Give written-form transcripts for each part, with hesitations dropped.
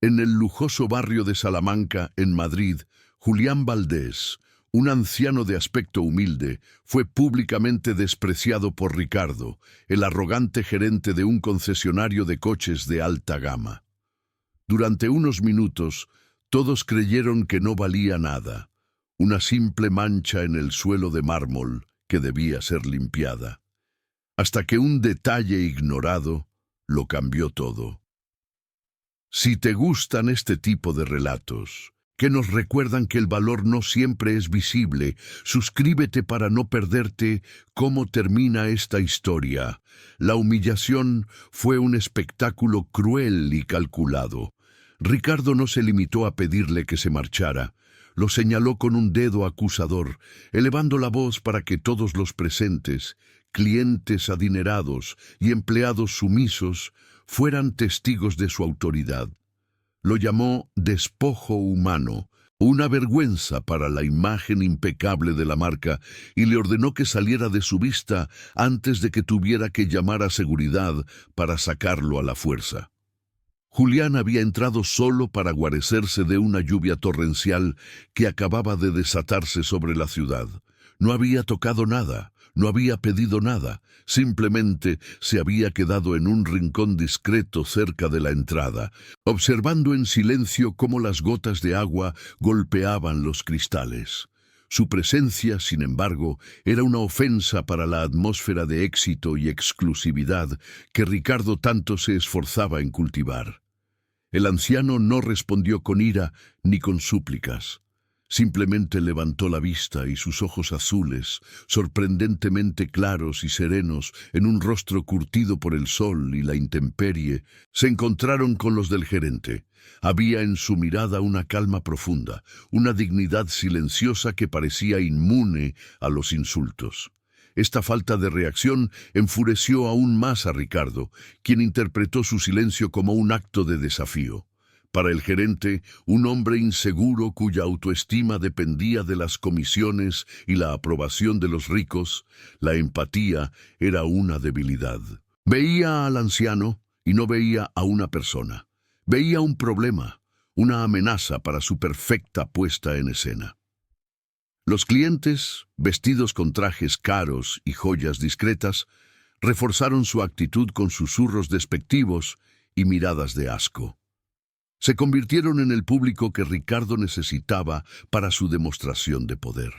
En el lujoso barrio de Salamanca, en Madrid, Julián Valdés, un anciano de aspecto humilde, fue públicamente despreciado por Ricardo, el arrogante gerente de un concesionario de coches de alta gama. Durante unos minutos, todos creyeron que no valía nada, una simple mancha en el suelo de mármol que debía ser limpiada, hasta que un detalle ignorado lo cambió todo. Si te gustan este tipo de relatos, que nos recuerdan que el valor no siempre es visible, suscríbete para no perderte cómo termina esta historia. La humillación fue un espectáculo cruel y calculado. Ricardo no se limitó a pedirle que se marchara. Lo señaló con un dedo acusador, elevando la voz para que todos los presentes, clientes adinerados y empleados sumisos, fueran testigos de su autoridad. Lo llamó despojo humano, una vergüenza para la imagen impecable de la marca, y le ordenó que saliera de su vista antes de que tuviera que llamar a seguridad para sacarlo a la fuerza. Julián había entrado solo para guarecerse de una lluvia torrencial que acababa de desatarse sobre la ciudad. No había tocado nada, no había pedido nada, simplemente se había quedado en un rincón discreto cerca de la entrada, observando en silencio cómo las gotas de agua golpeaban los cristales. Su presencia, sin embargo, era una ofensa para la atmósfera de éxito y exclusividad que Ricardo tanto se esforzaba en cultivar. El anciano no respondió con ira ni con súplicas. Simplemente levantó la vista y sus ojos azules, sorprendentemente claros y serenos, en un rostro curtido por el sol y la intemperie, se encontraron con los del gerente. Había en su mirada una calma profunda, una dignidad silenciosa que parecía inmune a los insultos. Esta falta de reacción enfureció aún más a Ricardo, quien interpretó su silencio como un acto de desafío. Para el gerente, un hombre inseguro cuya autoestima dependía de las comisiones y la aprobación de los ricos, la empatía era una debilidad. Veía al anciano y no veía a una persona. Veía un problema, una amenaza para su perfecta puesta en escena. Los clientes, vestidos con trajes caros y joyas discretas, reforzaron su actitud con susurros despectivos y miradas de asco. Se convirtieron en el público que Ricardo necesitaba para su demostración de poder.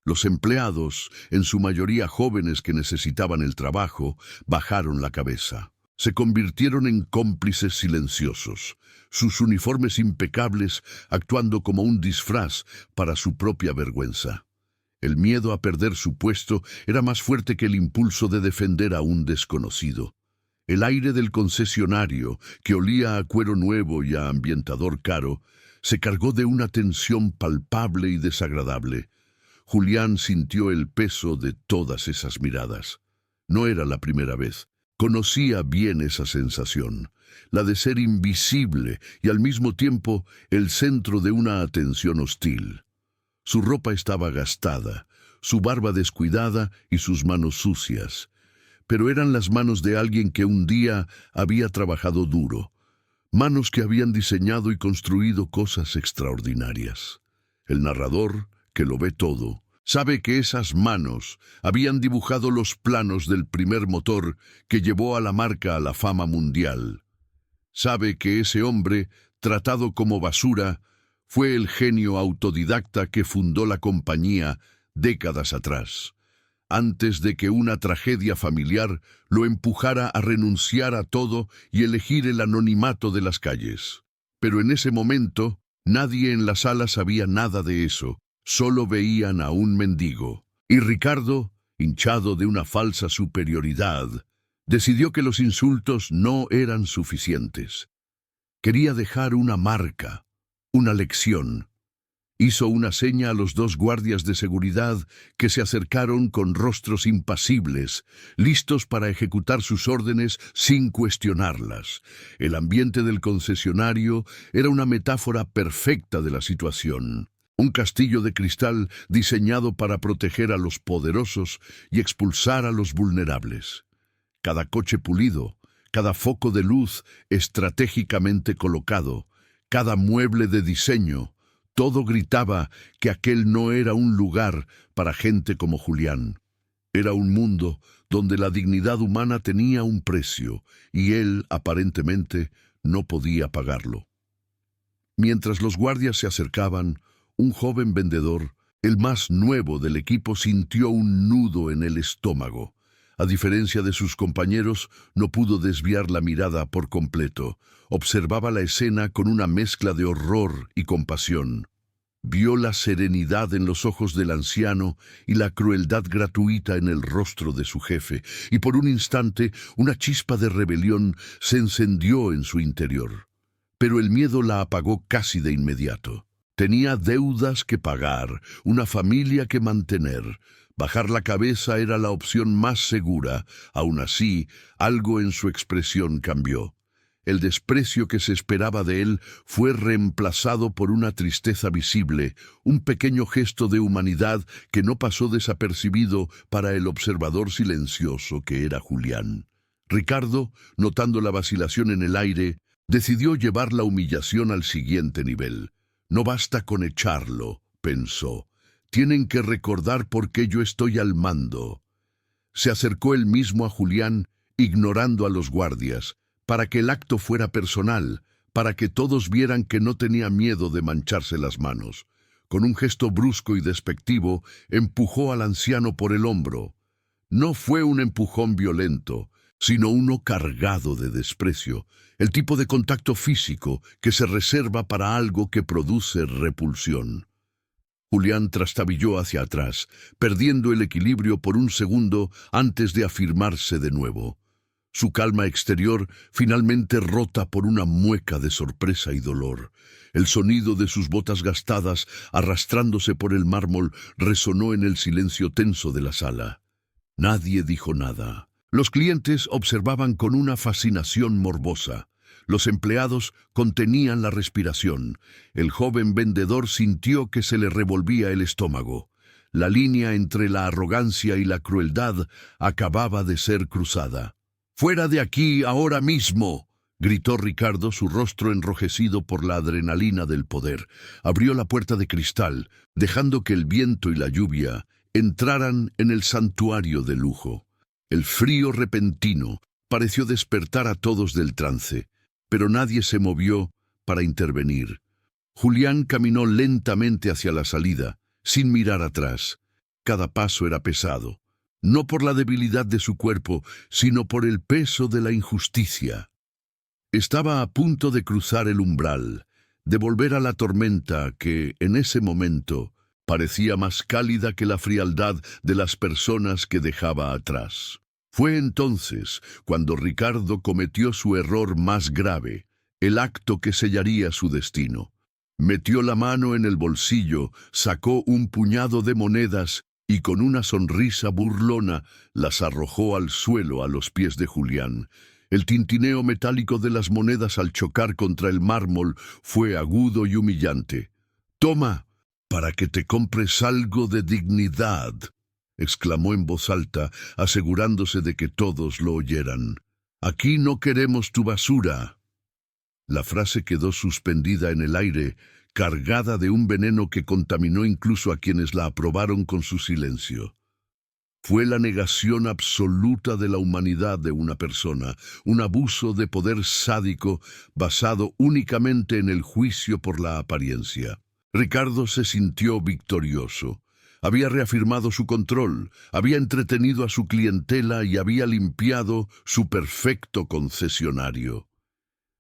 Los empleados, en su mayoría jóvenes que necesitaban el trabajo, bajaron la cabeza. Se convirtieron en cómplices silenciosos, sus uniformes impecables actuando como un disfraz para su propia vergüenza. El miedo a perder su puesto era más fuerte que el impulso de defender a un desconocido. El aire del concesionario, que olía a cuero nuevo y a ambientador caro, se cargó de una tensión palpable y desagradable. Julián sintió el peso de todas esas miradas. No era la primera vez. Conocía bien esa sensación, la de ser invisible y al mismo tiempo el centro de una atención hostil. Su ropa estaba gastada, su barba descuidada y sus manos sucias. Pero eran las manos de alguien que un día había trabajado duro, manos que habían diseñado y construido cosas extraordinarias. El narrador, que lo ve todo, sabe que esas manos habían dibujado los planos del primer motor que llevó a la marca a la fama mundial. Sabe que ese hombre, tratado como basura, fue el genio autodidacta que fundó la compañía décadas atrás, antes de que una tragedia familiar lo empujara a renunciar a todo y elegir el anonimato de las calles. Pero en ese momento, nadie en la sala sabía nada de eso, solo veían a un mendigo. Y Ricardo, hinchado de una falsa superioridad, decidió que los insultos no eran suficientes. Quería dejar una marca, una lección. Hizo una seña a los dos guardias de seguridad que se acercaron con rostros impasibles, listos para ejecutar sus órdenes sin cuestionarlas. El ambiente del concesionario era una metáfora perfecta de la situación. Un castillo de cristal diseñado para proteger a los poderosos y expulsar a los vulnerables. Cada coche pulido, cada foco de luz estratégicamente colocado, cada mueble de diseño. Todo gritaba que aquel no era un lugar para gente como Julián. Era un mundo donde la dignidad humana tenía un precio y él, aparentemente, no podía pagarlo. Mientras los guardias se acercaban, un joven vendedor, el más nuevo del equipo, sintió un nudo en el estómago. A diferencia de sus compañeros, no pudo desviar la mirada por completo. Observaba la escena con una mezcla de horror y compasión. Vio la serenidad en los ojos del anciano y la crueldad gratuita en el rostro de su jefe, y por un instante una chispa de rebelión se encendió en su interior. Pero el miedo la apagó casi de inmediato. Tenía deudas que pagar, una familia que mantener. Bajar la cabeza era la opción más segura. Aún así, algo en su expresión cambió. El desprecio que se esperaba de él fue reemplazado por una tristeza visible, un pequeño gesto de humanidad que no pasó desapercibido para el observador silencioso que era Julián. Ricardo, notando la vacilación en el aire, decidió llevar la humillación al siguiente nivel. No basta con echarlo, pensó. Tienen que recordar por qué yo estoy al mando. Se acercó él mismo a Julián, ignorando a los guardias, para que el acto fuera personal, para que todos vieran que no tenía miedo de mancharse las manos. Con un gesto brusco y despectivo, empujó al anciano por el hombro. No fue un empujón violento, sino uno cargado de desprecio, el tipo de contacto físico que se reserva para algo que produce repulsión. Julián trastabilló hacia atrás, perdiendo el equilibrio por un segundo antes de afirmarse de nuevo. Su calma exterior finalmente rota por una mueca de sorpresa y dolor. El sonido de sus botas gastadas, arrastrándose por el mármol, resonó en el silencio tenso de la sala. Nadie dijo nada. Los clientes observaban con una fascinación morbosa. Los empleados contenían la respiración. El joven vendedor sintió que se le revolvía el estómago. La línea entre la arrogancia y la crueldad acababa de ser cruzada. «¡Fuera de aquí ahora mismo!», gritó Ricardo, su rostro enrojecido por la adrenalina del poder. Abrió la puerta de cristal, dejando que el viento y la lluvia entraran en el santuario de lujo. El frío repentino pareció despertar a todos del trance, pero nadie se movió para intervenir. Julián caminó lentamente hacia la salida, sin mirar atrás. Cada paso era pesado. No por la debilidad de su cuerpo, sino por el peso de la injusticia. Estaba a punto de cruzar el umbral, de volver a la tormenta que, en ese momento, parecía más cálida que la frialdad de las personas que dejaba atrás. Fue entonces cuando Ricardo cometió su error más grave, el acto que sellaría su destino. Metió la mano en el bolsillo, sacó un puñado de monedas y con una sonrisa burlona las arrojó al suelo a los pies de Julián. El tintineo metálico de las monedas al chocar contra el mármol fue agudo y humillante. «Toma, para que te compres algo de dignidad», exclamó en voz alta, asegurándose de que todos lo oyeran. «Aquí no queremos tu basura». La frase quedó suspendida en el aire, cargada de un veneno que contaminó incluso a quienes la aprobaron con su silencio. Fue la negación absoluta de la humanidad de una persona, un abuso de poder sádico basado únicamente en el juicio por la apariencia. Ricardo se sintió victorioso. Había reafirmado su control, había entretenido a su clientela y había limpiado su perfecto concesionario.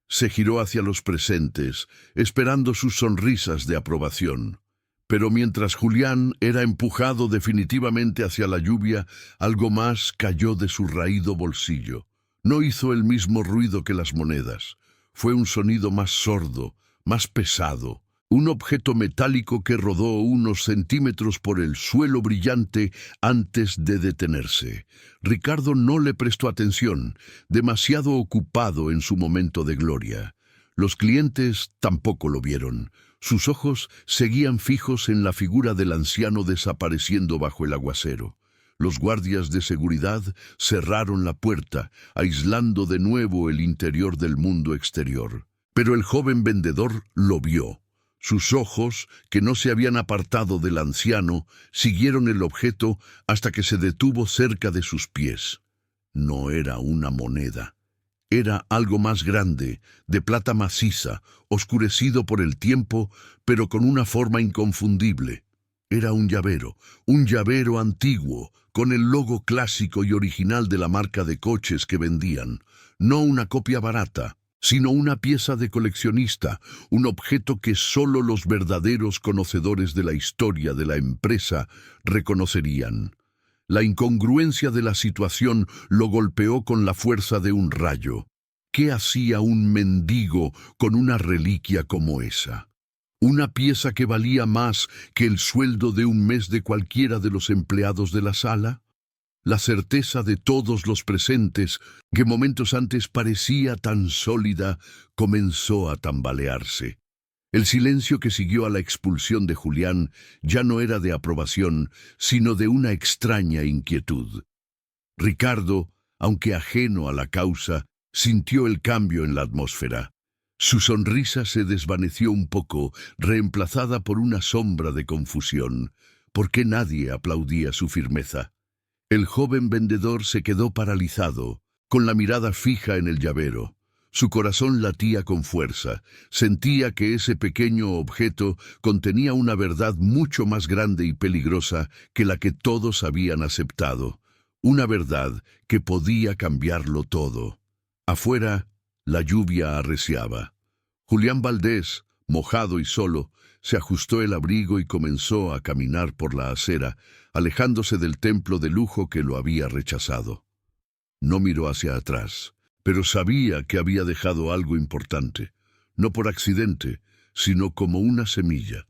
Se giró hacia los presentes, esperando sus sonrisas de aprobación. Pero mientras Julián era empujado definitivamente hacia la lluvia, algo más cayó de su raído bolsillo. No hizo el mismo ruido que las monedas. Fue un sonido más sordo, más pesado. Un objeto metálico que rodó unos centímetros por el suelo brillante antes de detenerse. Ricardo no le prestó atención, demasiado ocupado en su momento de gloria. Los clientes tampoco lo vieron. Sus ojos seguían fijos en la figura del anciano desapareciendo bajo el aguacero. Los guardias de seguridad cerraron la puerta, aislando de nuevo el interior del mundo exterior. Pero el joven vendedor lo vio. Sus ojos, que no se habían apartado del anciano, siguieron el objeto hasta que se detuvo cerca de sus pies. No era una moneda. Era algo más grande, de plata maciza, oscurecido por el tiempo, pero con una forma inconfundible. Era un llavero antiguo, con el logo clásico y original de la marca de coches que vendían. No una copia barata, sino una pieza de coleccionista, un objeto que solo los verdaderos conocedores de la historia de la empresa reconocerían. La incongruencia de la situación lo golpeó con la fuerza de un rayo. ¿Qué hacía un mendigo con una reliquia como esa? Una pieza que valía más que el sueldo de un mes de cualquiera de los empleados de la sala. La certeza de todos los presentes, que momentos antes parecía tan sólida, comenzó a tambalearse. El silencio que siguió a la expulsión de Julián ya no era de aprobación, sino de una extraña inquietud. Ricardo, aunque ajeno a la causa, sintió el cambio en la atmósfera. Su sonrisa se desvaneció un poco, reemplazada por una sombra de confusión. ¿Por qué nadie aplaudía su firmeza? El joven vendedor se quedó paralizado, con la mirada fija en el llavero. Su corazón latía con fuerza. Sentía que ese pequeño objeto contenía una verdad mucho más grande y peligrosa que la que todos habían aceptado. Una verdad que podía cambiarlo todo. Afuera, la lluvia arreciaba. Julián Valdés, mojado y solo, se ajustó el abrigo y comenzó a caminar por la acera, alejándose del templo de lujo que lo había rechazado. No miró hacia atrás, pero sabía que había dejado algo importante, no por accidente, sino como una semilla.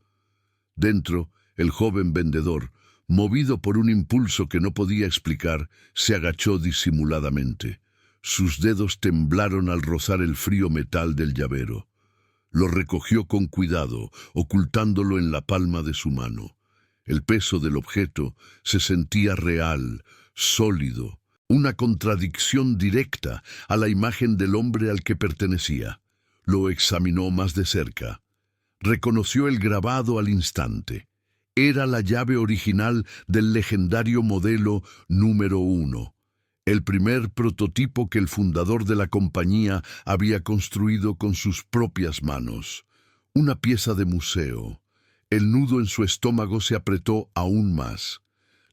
Dentro, el joven vendedor, movido por un impulso que no podía explicar, se agachó disimuladamente. Sus dedos temblaron al rozar el frío metal del llavero. Lo recogió con cuidado, ocultándolo en la palma de su mano. El peso del objeto se sentía real, sólido, una contradicción directa a la imagen del hombre al que pertenecía. Lo examinó más de cerca. Reconoció el grabado al instante. Era la llave original del legendario modelo número 1. El primer prototipo que el fundador de la compañía había construido con sus propias manos. Una pieza de museo. El nudo en su estómago se apretó aún más.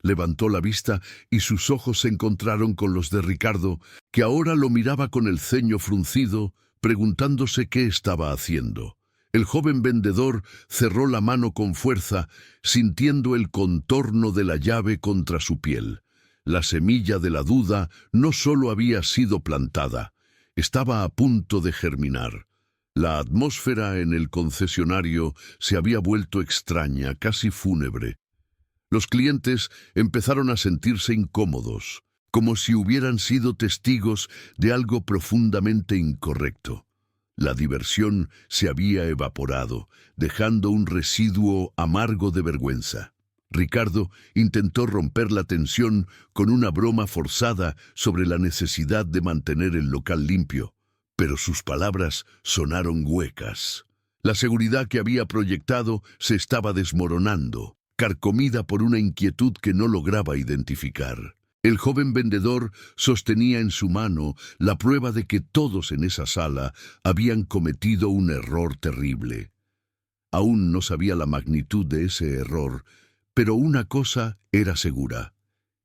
Levantó la vista y sus ojos se encontraron con los de Ricardo, que ahora lo miraba con el ceño fruncido, preguntándose qué estaba haciendo. El joven vendedor cerró la mano con fuerza, sintiendo el contorno de la llave contra su piel. La semilla de la duda no solo había sido plantada, estaba a punto de germinar. La atmósfera en el concesionario se había vuelto extraña, casi fúnebre. Los clientes empezaron a sentirse incómodos, como si hubieran sido testigos de algo profundamente incorrecto. La diversión se había evaporado, dejando un residuo amargo de vergüenza. Ricardo intentó romper la tensión con una broma forzada sobre la necesidad de mantener el local limpio, pero sus palabras sonaron huecas. La seguridad que había proyectado se estaba desmoronando, carcomida por una inquietud que no lograba identificar. El joven vendedor sostenía en su mano la prueba de que todos en esa sala habían cometido un error terrible. Aún no sabía la magnitud de ese error, pero una cosa era segura.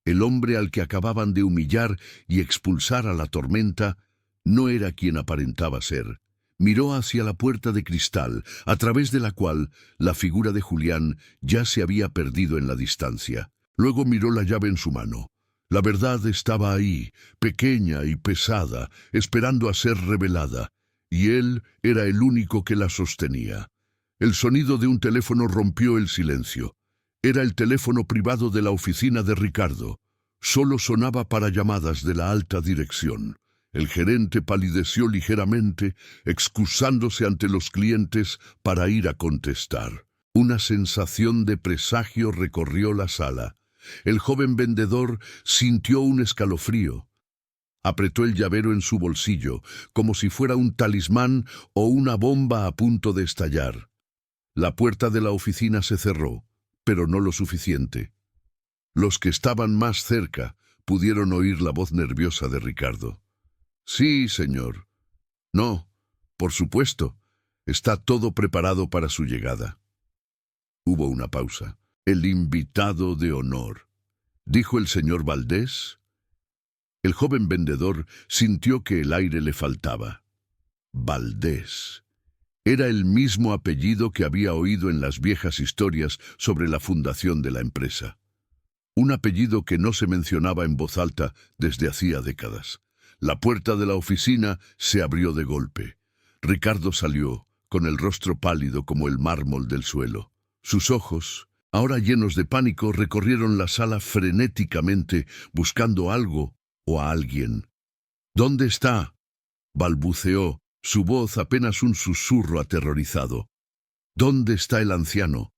El hombre al que acababan de humillar y expulsar a la tormenta no era quien aparentaba ser. Miró hacia la puerta de cristal, a través de la cual la figura de Julián ya se había perdido en la distancia. Luego miró la llave en su mano. La verdad estaba ahí, pequeña y pesada, esperando a ser revelada, y él era el único que la sostenía. El sonido de un teléfono rompió el silencio. Era el teléfono privado de la oficina de Ricardo. Solo sonaba para llamadas de la alta dirección. El gerente palideció ligeramente, excusándose ante los clientes para ir a contestar. Una sensación de presagio recorrió la sala. El joven vendedor sintió un escalofrío. Apretó el llavero en su bolsillo, como si fuera un talismán o una bomba a punto de estallar. La puerta de la oficina se cerró, pero no lo suficiente. Los que estaban más cerca pudieron oír la voz nerviosa de Ricardo. «Sí, señor. No, por supuesto. Está todo preparado para su llegada». Hubo una pausa. «El invitado de honor», dijo el señor Valdés. El joven vendedor sintió que el aire le faltaba. Valdés. Era el mismo apellido que había oído en las viejas historias sobre la fundación de la empresa. Un apellido que no se mencionaba en voz alta desde hacía décadas. La puerta de la oficina se abrió de golpe. Ricardo salió, con el rostro pálido como el mármol del suelo. Sus ojos, ahora llenos de pánico, recorrieron la sala frenéticamente, buscando algo o a alguien. «¿Dónde está?», balbuceó, su voz apenas un susurro aterrorizado. «¿Dónde está el anciano?».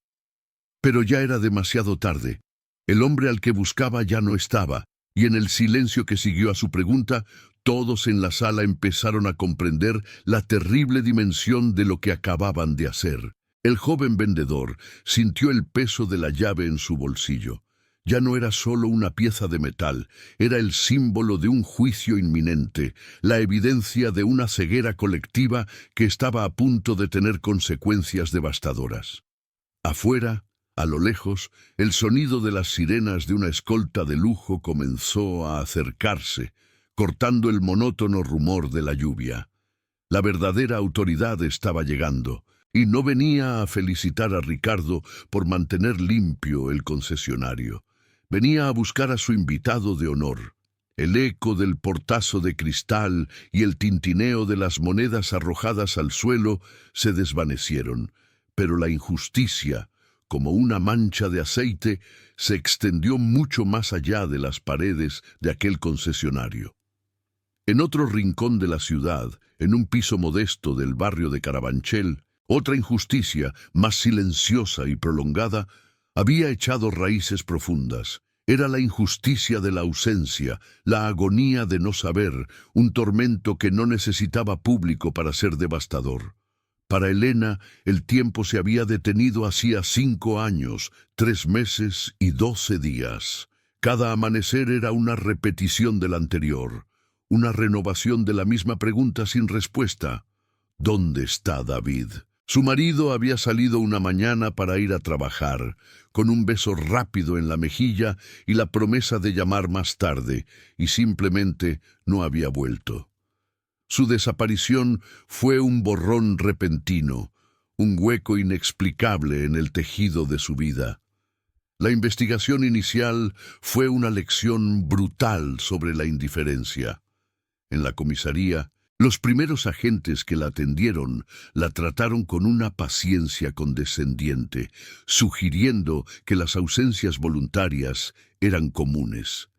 Pero ya era demasiado tarde. El hombre al que buscaba ya no estaba, y en el silencio que siguió a su pregunta, todos en la sala empezaron a comprender la terrible dimensión de lo que acababan de hacer. El joven vendedor sintió el peso de la llave en su bolsillo. Ya no era solo una pieza de metal, era el símbolo de un juicio inminente, la evidencia de una ceguera colectiva que estaba a punto de tener consecuencias devastadoras. Afuera, a lo lejos, el sonido de las sirenas de una escolta de lujo comenzó a acercarse, cortando el monótono rumor de la lluvia. La verdadera autoridad estaba llegando, y no venía a felicitar a Ricardo por mantener limpio el concesionario. Venía a buscar a su invitado de honor. El eco del portazo de cristal y el tintineo de las monedas arrojadas al suelo se desvanecieron, pero la injusticia, como una mancha de aceite, se extendió mucho más allá de las paredes de aquel concesionario. En otro rincón de la ciudad, en un piso modesto del barrio de Carabanchel, otra injusticia, más silenciosa y prolongada, había echado raíces profundas. Era la injusticia de la ausencia, la agonía de no saber, un tormento que no necesitaba público para ser devastador. Para Elena, el tiempo se había detenido hacía 5 años, 3 meses y 12 días. Cada amanecer era una repetición del anterior, una renovación de la misma pregunta sin respuesta. ¿Dónde está David? Su marido había salido una mañana para ir a trabajar, con un beso rápido en la mejilla y la promesa de llamar más tarde, y simplemente no había vuelto. Su desaparición fue un borrón repentino, un hueco inexplicable en el tejido de su vida. La investigación inicial fue una lección brutal sobre la indiferencia. En la comisaría, los primeros agentes que la atendieron la trataron con una paciencia condescendiente, sugiriendo que las ausencias voluntarias eran comunes.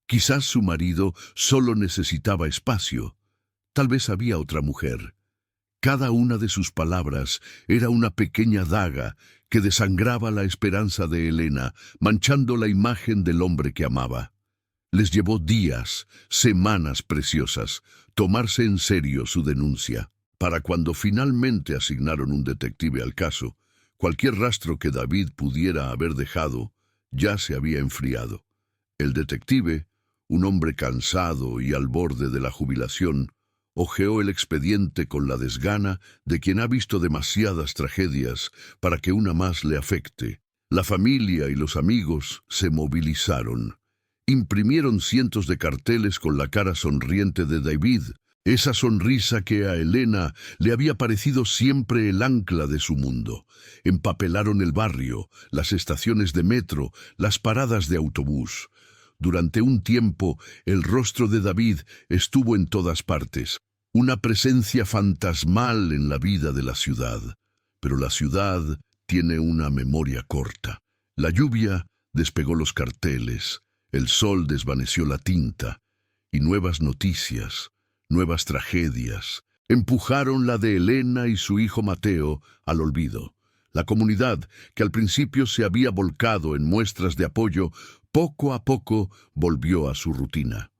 Quizás su marido solo necesitaba espacio. Tal vez había otra mujer. Cada una de sus palabras era una pequeña daga que desangraba la esperanza de Elena, manchando la imagen del hombre que amaba. Les llevó días, semanas preciosas, tomarse en serio su denuncia. Para cuando finalmente asignaron un detective al caso, cualquier rastro que David pudiera haber dejado ya se había enfriado. El detective, un hombre cansado y al borde de la jubilación, hojeó el expediente con la desgana de quien ha visto demasiadas tragedias para que una más le afecte. La familia y los amigos se movilizaron. Imprimieron cientos de carteles con la cara sonriente de David, esa sonrisa que a Elena le había parecido siempre el ancla de su mundo. Empapelaron el barrio, las estaciones de metro, las paradas de autobús. Durante un tiempo, el rostro de David estuvo en todas partes, una presencia fantasmal en la vida de la ciudad. Pero la ciudad tiene una memoria corta. La lluvia despegó los carteles. El sol desvaneció la tinta, y nuevas noticias, nuevas tragedias, empujaron la de Elena y su hijo Mateo al olvido. La comunidad, que al principio se había volcado en muestras de apoyo, poco a poco volvió a su rutina.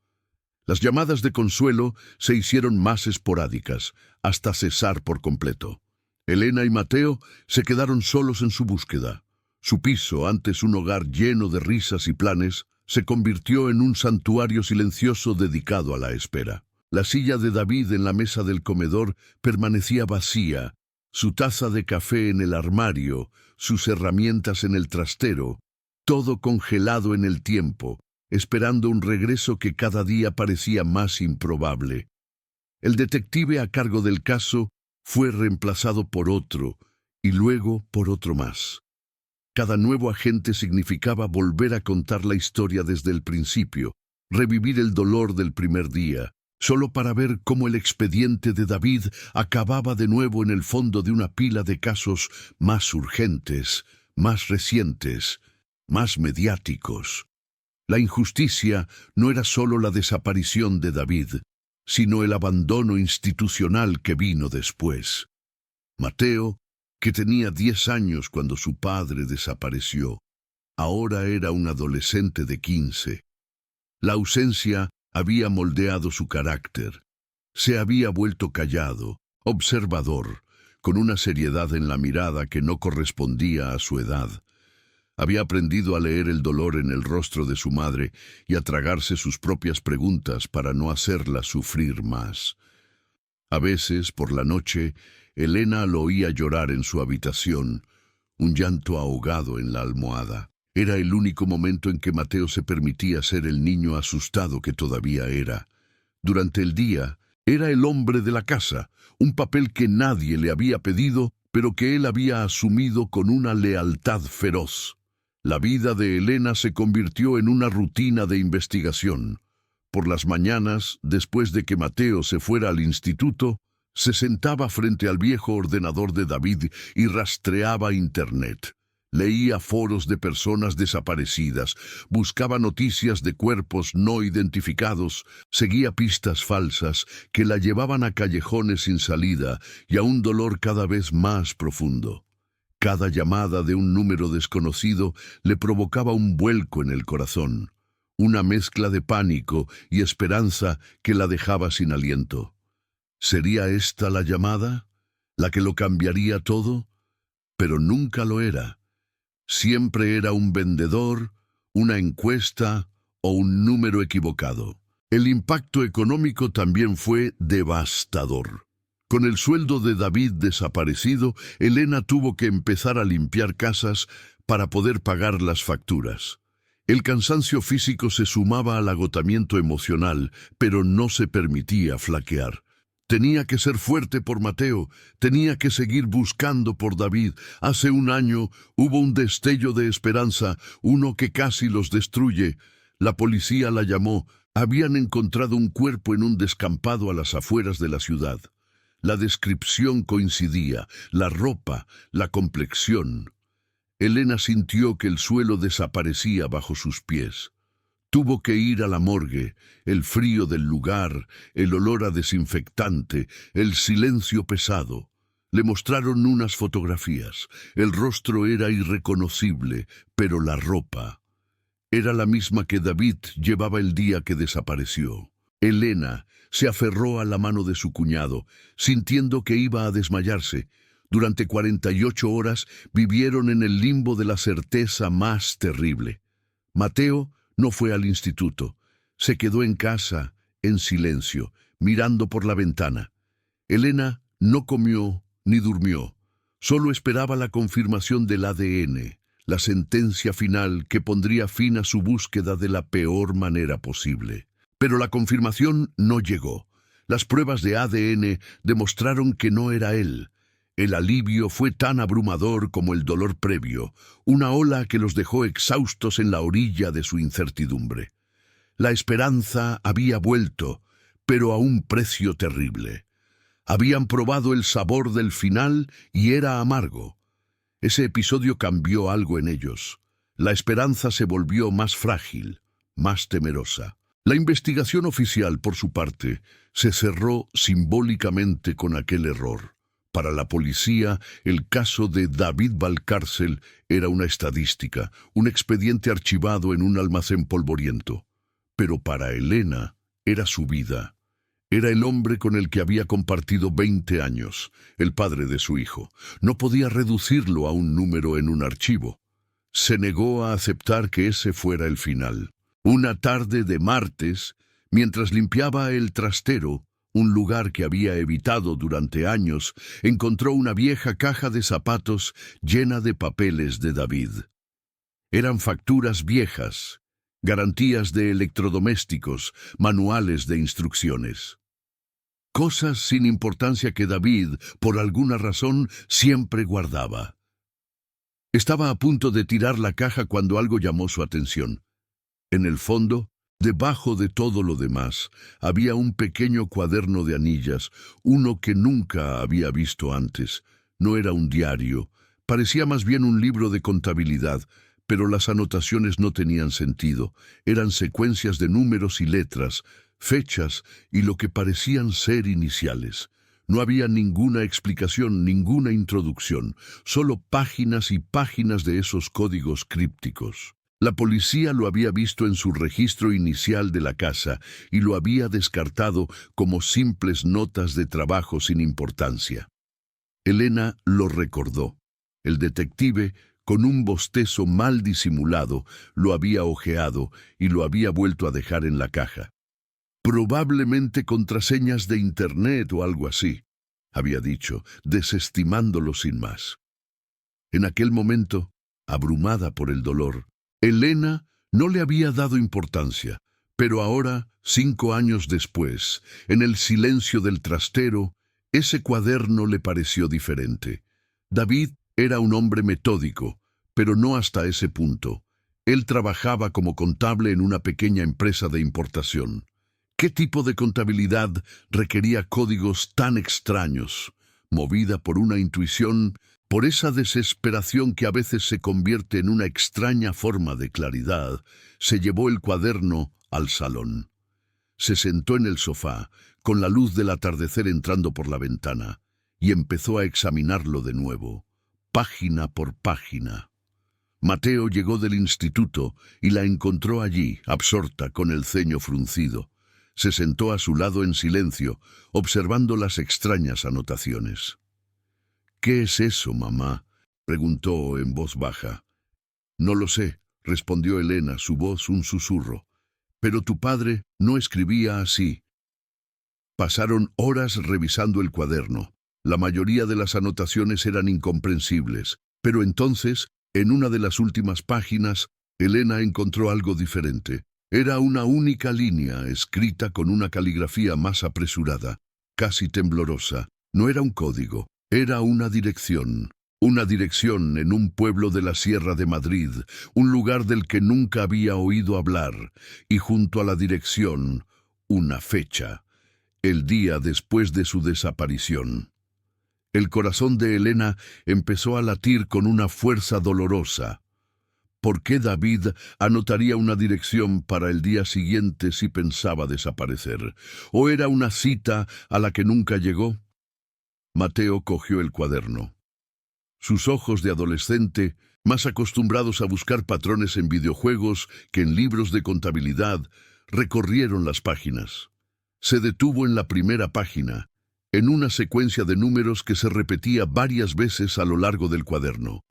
Las llamadas de consuelo se hicieron más esporádicas, hasta cesar por completo. Elena y Mateo se quedaron solos en su búsqueda. Su piso, antes un hogar lleno de risas y planes, se convirtió en un santuario silencioso dedicado a la espera. La silla de David en la mesa del comedor permanecía vacía, su taza de café en el armario, sus herramientas en el trastero, todo congelado en el tiempo, esperando un regreso que cada día parecía más improbable. El detective a cargo del caso fue reemplazado por otro, y luego por otro más. Cada nuevo agente significaba volver a contar la historia desde el principio, revivir el dolor del primer día, solo para ver cómo el expediente de David acababa de nuevo en el fondo de una pila de casos más urgentes, más recientes, más mediáticos. La injusticia no era solo la desaparición de David, sino el abandono institucional que vino después. Mateo, que tenía 10 años cuando su padre desapareció, ahora era un adolescente de 15. La ausencia había moldeado su carácter. Se había vuelto callado, observador, con una seriedad en la mirada que no correspondía a su edad. Había aprendido a leer el dolor en el rostro de su madre y a tragarse sus propias preguntas para no hacerla sufrir más. A veces, por la noche, Elena lo oía llorar en su habitación, un llanto ahogado en la almohada. Era el único momento en que Mateo se permitía ser el niño asustado que todavía era. Durante el día, era el hombre de la casa, un papel que nadie le había pedido, pero que él había asumido con una lealtad feroz. La vida de Elena se convirtió en una rutina de investigación. Por las mañanas, después de que Mateo se fuera al instituto, se sentaba frente al viejo ordenador de David y rastreaba Internet. Leía foros de personas desaparecidas, buscaba noticias de cuerpos no identificados, seguía pistas falsas que la llevaban a callejones sin salida y a un dolor cada vez más profundo. Cada llamada de un número desconocido le provocaba un vuelco en el corazón, una mezcla de pánico y esperanza que la dejaba sin aliento. ¿Sería esta la llamada? ¿La que lo cambiaría todo? Pero nunca lo era. Siempre era un vendedor, una encuesta o un número equivocado. El impacto económico también fue devastador. Con el sueldo de David desaparecido, Elena tuvo que empezar a limpiar casas para poder pagar las facturas. El cansancio físico se sumaba al agotamiento emocional, pero no se permitía flaquear. Tenía que ser fuerte por Mateo, tenía que seguir buscando por David. Hace un año hubo un destello de esperanza, uno que casi los destruye. La policía la llamó. Habían encontrado un cuerpo en un descampado a las afueras de la ciudad. La descripción coincidía, la ropa, la complexión. Elena sintió que el suelo desaparecía bajo sus pies. Tuvo que ir a la morgue, el frío del lugar, el olor a desinfectante, el silencio pesado. Le mostraron unas fotografías. El rostro era irreconocible, pero la ropa era la misma que David llevaba el día que desapareció. Elena se aferró a la mano de su cuñado, sintiendo que iba a desmayarse. Durante 48 horas vivieron en el limbo de la certeza más terrible. Mateo no fue al instituto. Se quedó en casa, en silencio, mirando por la ventana. Elena no comió ni durmió. Solo esperaba la confirmación del ADN, la sentencia final que pondría fin a su búsqueda de la peor manera posible. Pero la confirmación no llegó. Las pruebas de ADN demostraron que no era él. El alivio fue tan abrumador como el dolor previo, una ola que los dejó exhaustos en la orilla de su incertidumbre. La esperanza había vuelto, pero a un precio terrible. Habían probado el sabor del final y era amargo. Ese episodio cambió algo en ellos. La esperanza se volvió más frágil, más temerosa. La investigación oficial, por su parte, se cerró simbólicamente con aquel error. Para la policía, el caso de David Valcárcel era una estadística, un expediente archivado en un almacén polvoriento. Pero para Elena Era su vida. Era el hombre con el que había compartido 20 años, el padre de su hijo. No podía reducirlo a un número en un archivo. Se negó a aceptar que ese fuera el final. Una tarde de martes, mientras limpiaba el trastero, un lugar que había evitado durante años, encontró una vieja caja de zapatos llena de papeles de David. Eran facturas viejas, garantías de electrodomésticos, manuales de instrucciones. Cosas sin importancia que David, por alguna razón, siempre guardaba. Estaba a punto de tirar la caja cuando algo llamó su atención. En el fondo, debajo de todo lo demás, había un pequeño cuaderno de anillas, uno que nunca había visto antes. No era un diario, parecía más bien un libro de contabilidad, pero las anotaciones no tenían sentido. Eran secuencias de números y letras, fechas y lo que parecían ser iniciales. No había ninguna explicación, ninguna introducción, solo páginas y páginas de esos códigos crípticos. La policía lo había visto en su registro inicial de la casa y lo había descartado como simples notas de trabajo sin importancia. Elena lo recordó. El detective, con un bostezo mal disimulado, lo había hojeado y lo había vuelto a dejar en la caja. Probablemente contraseñas de Internet o algo así, había dicho, desestimándolo sin más. En aquel momento, abrumada por el dolor, Elena no le había dado importancia, pero ahora, 5 años después, en el silencio del trastero, ese cuaderno le pareció diferente. David era un hombre metódico, pero no hasta ese punto. Él trabajaba como contable en una pequeña empresa de importación. ¿Qué tipo de contabilidad requería códigos tan extraños? Movida por una intuición, por esa desesperación que a veces se convierte en una extraña forma de claridad, se llevó el cuaderno al salón. Se sentó en el sofá, con la luz del atardecer entrando por la ventana, y empezó a examinarlo de nuevo, página por página. Mateo llegó del instituto y la encontró allí, absorta, con el ceño fruncido. Se sentó a su lado en silencio, observando las extrañas anotaciones. «¿Qué es eso, mamá?», preguntó en voz baja. «No lo sé», respondió Elena, su voz un susurro. «Pero tu padre no escribía así». Pasaron horas revisando el cuaderno. La mayoría de las anotaciones eran incomprensibles, pero entonces, en una de las últimas páginas, Elena encontró algo diferente. Era una única línea, escrita con una caligrafía más apresurada, casi temblorosa. No era un código, era una dirección. Una dirección en un pueblo de la Sierra de Madrid, un lugar del que nunca había oído hablar, y junto a la dirección, una fecha, el día después de su desaparición. El corazón de Elena empezó a latir con una fuerza dolorosa. ¿Por qué David anotaría una dirección para el día siguiente si pensaba desaparecer? ¿O era una cita a la que nunca llegó? Mateo cogió el cuaderno. Sus ojos de adolescente, más acostumbrados a buscar patrones en videojuegos que en libros de contabilidad, recorrieron las páginas. Se detuvo en la primera página, en una secuencia de números que se repetía varias veces a lo largo del cuaderno.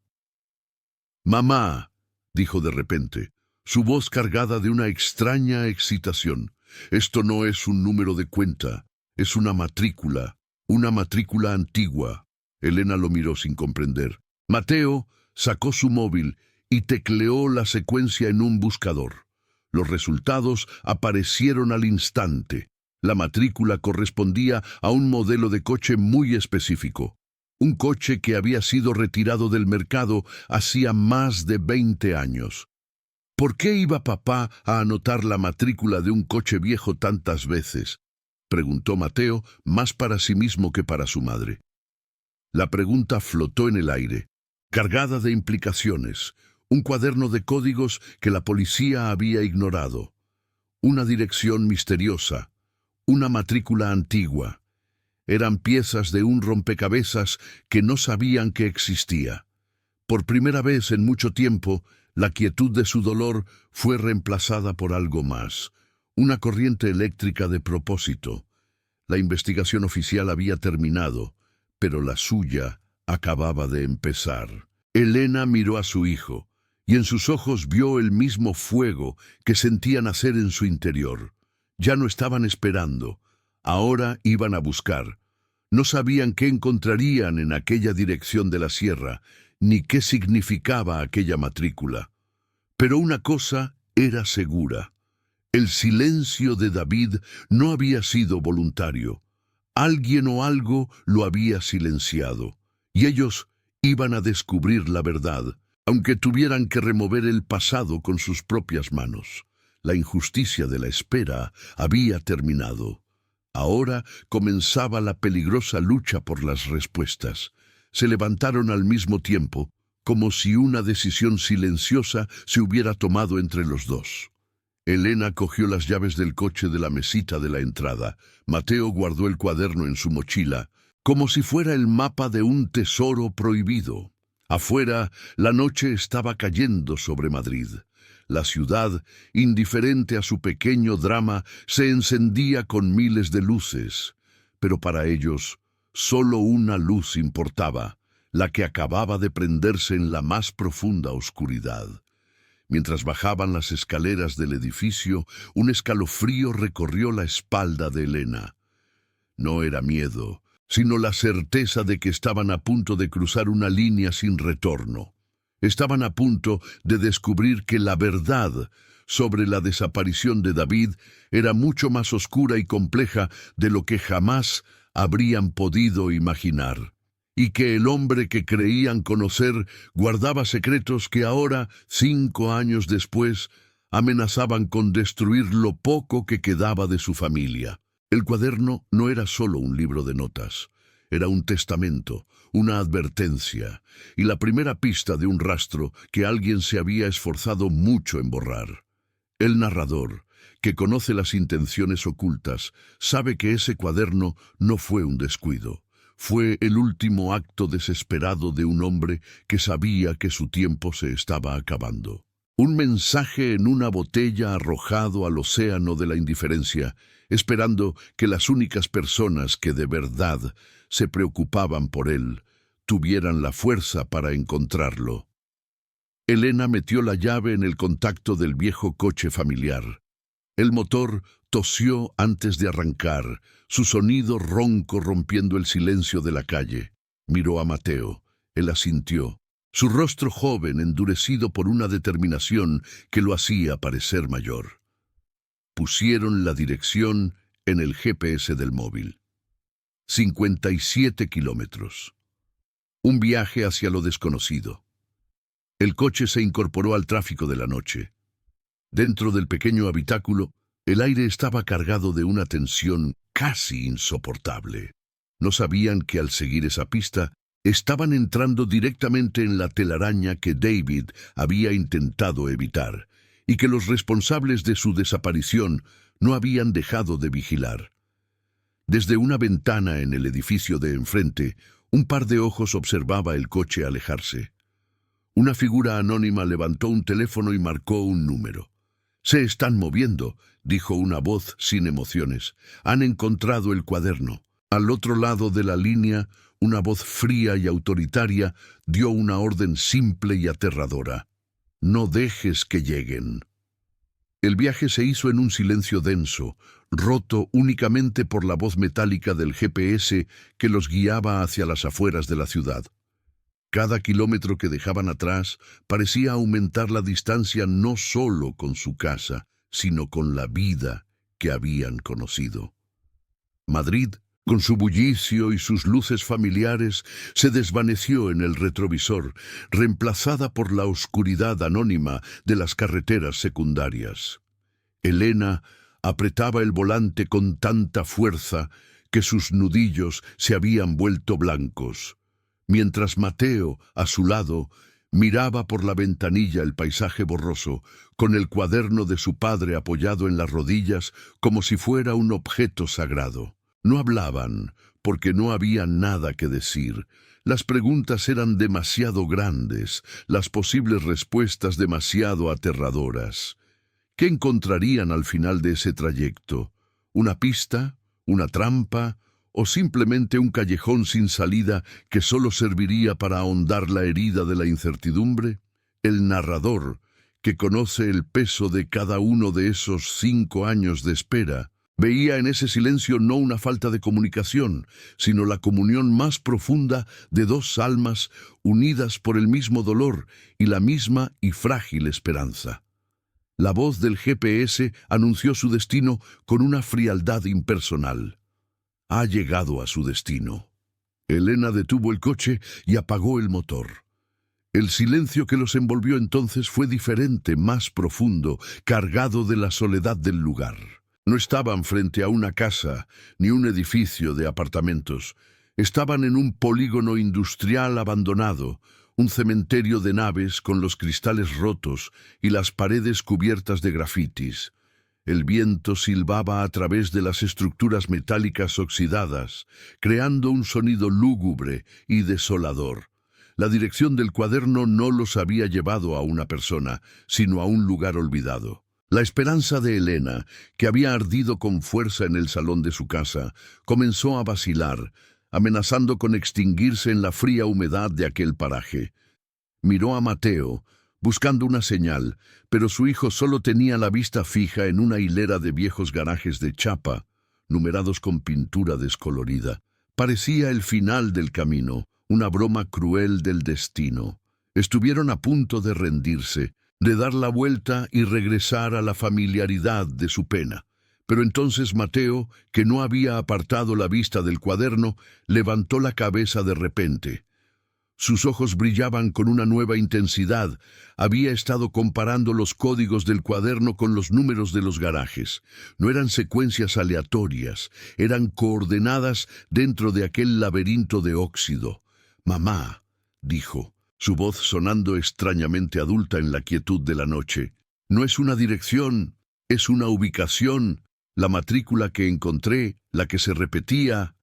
«Mamá», dijo de repente, su voz cargada de una extraña excitación. «Esto no es un número de cuenta, es una matrícula antigua». Elena lo miró sin comprender. Mateo sacó su móvil y tecleó la secuencia en un buscador. Los resultados aparecieron al instante. La matrícula correspondía a un modelo de coche muy específico. Un coche que había sido retirado del mercado hacía más de 20 años. ¿Por qué iba papá a anotar la matrícula de un coche viejo tantas veces?, preguntó Mateo, más para sí mismo que para su madre. La pregunta flotó en el aire, cargada de implicaciones, un cuaderno de códigos que la policía había ignorado, una dirección misteriosa, una matrícula antigua. Eran piezas de un rompecabezas que no sabían que existía. Por primera vez en mucho tiempo, la quietud de su dolor fue reemplazada por algo más, Una corriente eléctrica de propósito. La investigación oficial había terminado, pero la suya acababa de empezar. Elena miró a su hijo, y en sus ojos vio el mismo fuego que sentía nacer en su interior. Ya no estaban esperando, ahora iban a buscar. No sabían qué encontrarían en aquella dirección de la sierra, ni qué significaba aquella matrícula. Pero una cosa era segura. El silencio de David no había sido voluntario. Alguien o algo lo había silenciado, y ellos iban a descubrir la verdad, aunque tuvieran que remover el pasado con sus propias manos. La injusticia de la espera había terminado. Ahora comenzaba la peligrosa lucha por las respuestas. Se levantaron al mismo tiempo, como si una decisión silenciosa se hubiera tomado entre los dos. Elena cogió las llaves del coche de la mesita de la entrada. Mateo guardó el cuaderno en su mochila, como si fuera el mapa de un tesoro prohibido. Afuera, la noche estaba cayendo sobre Madrid. La ciudad, indiferente a su pequeño drama, se encendía con miles de luces. Pero para ellos, solo una luz importaba, la que acababa de prenderse en la más profunda oscuridad. Mientras bajaban las escaleras del edificio, un escalofrío recorrió la espalda de Elena. No era miedo, sino la certeza de que estaban a punto de cruzar una línea sin retorno. Estaban a punto de descubrir que la verdad sobre la desaparición de David era mucho más oscura y compleja de lo que jamás habrían podido imaginar, y que el hombre que creían conocer guardaba secretos que ahora, 5 años después, amenazaban con destruir lo poco que quedaba de su familia. El cuaderno no era solo un libro de notas, era un testamento, una advertencia, y la primera pista de un rastro que alguien se había esforzado mucho en borrar. El narrador, que conoce las intenciones ocultas, sabe que ese cuaderno no fue un descuido. Fue el último acto desesperado de un hombre que sabía que su tiempo se estaba acabando. Un mensaje en una botella arrojado al océano de la indiferencia, esperando que las únicas personas que de verdad se preocupaban por él tuvieran la fuerza para encontrarlo. Elena metió la llave en el contacto del viejo coche familiar. El motor tosió antes de arrancar, su sonido ronco rompiendo el silencio de la calle. Miró a Mateo. Él asintió, su rostro joven endurecido por una determinación que lo hacía parecer mayor. Pusieron la dirección en el GPS del móvil. 57 kilómetros. Un viaje hacia lo desconocido. El coche se incorporó al tráfico de la noche. Dentro del pequeño habitáculo, el aire estaba cargado de una tensión casi insoportable. No sabían que al seguir esa pista, estaban entrando directamente en la telaraña que David había intentado evitar, y que los responsables de su desaparición no habían dejado de vigilar. Desde una ventana en el edificio de enfrente, un par de ojos observaba el coche alejarse. Una figura anónima levantó un teléfono y marcó un número. «Se están moviendo», dijo una voz sin emociones. «Han encontrado el cuaderno». Al otro lado de la línea, una voz fría y autoritaria dio una orden simple y aterradora. «No dejes que lleguen». El viaje se hizo en un silencio denso, roto únicamente por la voz metálica del GPS que los guiaba hacia las afueras de la ciudad. Cada kilómetro que dejaban atrás parecía aumentar la distancia no solo con su casa, sino con la vida que habían conocido. Madrid, con su bullicio y sus luces familiares, se desvaneció en el retrovisor, reemplazada por la oscuridad anónima de las carreteras secundarias. Elena apretaba el volante con tanta fuerza que sus nudillos se habían vuelto blancos, mientras Mateo, a su lado, miraba por la ventanilla el paisaje borroso, con el cuaderno de su padre apoyado en las rodillas como si fuera un objeto sagrado. No hablaban, porque no había nada que decir. Las preguntas eran demasiado grandes, las posibles respuestas demasiado aterradoras. ¿Qué encontrarían al final de ese trayecto? ¿Una pista? ¿Una trampa? ¿O simplemente un callejón sin salida que solo serviría para ahondar la herida de la incertidumbre? El narrador, que conoce el peso de cada uno de esos 5 años de espera, veía en ese silencio no una falta de comunicación, sino la comunión más profunda de dos almas unidas por el mismo dolor y la misma y frágil esperanza. La voz del GPS anunció su destino con una frialdad impersonal. Ha llegado a su destino. Elena detuvo el coche y apagó el motor. El silencio que los envolvió entonces fue diferente, más profundo, cargado de la soledad del lugar. No estaban frente a una casa ni un edificio de apartamentos. Estaban en un polígono industrial abandonado, un cementerio de naves con los cristales rotos y las paredes cubiertas de grafitis. El viento silbaba a través de las estructuras metálicas oxidadas, creando un sonido lúgubre y desolador. La dirección del cuaderno no los había llevado a una persona, sino a un lugar olvidado. La esperanza de Elena, que había ardido con fuerza en el salón de su casa, comenzó a vacilar, amenazando con extinguirse en la fría humedad de aquel paraje. Miró a Mateo, buscando una señal, pero su hijo solo tenía la vista fija en una hilera de viejos garajes de chapa, numerados con pintura descolorida. Parecía el final del camino, una broma cruel del destino. Estuvieron a punto de rendirse, de dar la vuelta y regresar a la familiaridad de su pena. Pero entonces Mateo, que no había apartado la vista del cuaderno, levantó la cabeza de repente. Sus ojos brillaban con una nueva intensidad. Había estado comparando los códigos del cuaderno con los números de los garajes. No eran secuencias aleatorias, eran coordenadas dentro de aquel laberinto de óxido. «Mamá», dijo, su voz sonando extrañamente adulta en la quietud de la noche. «No es una dirección, es una ubicación. La matrícula que encontré, la que se repetía,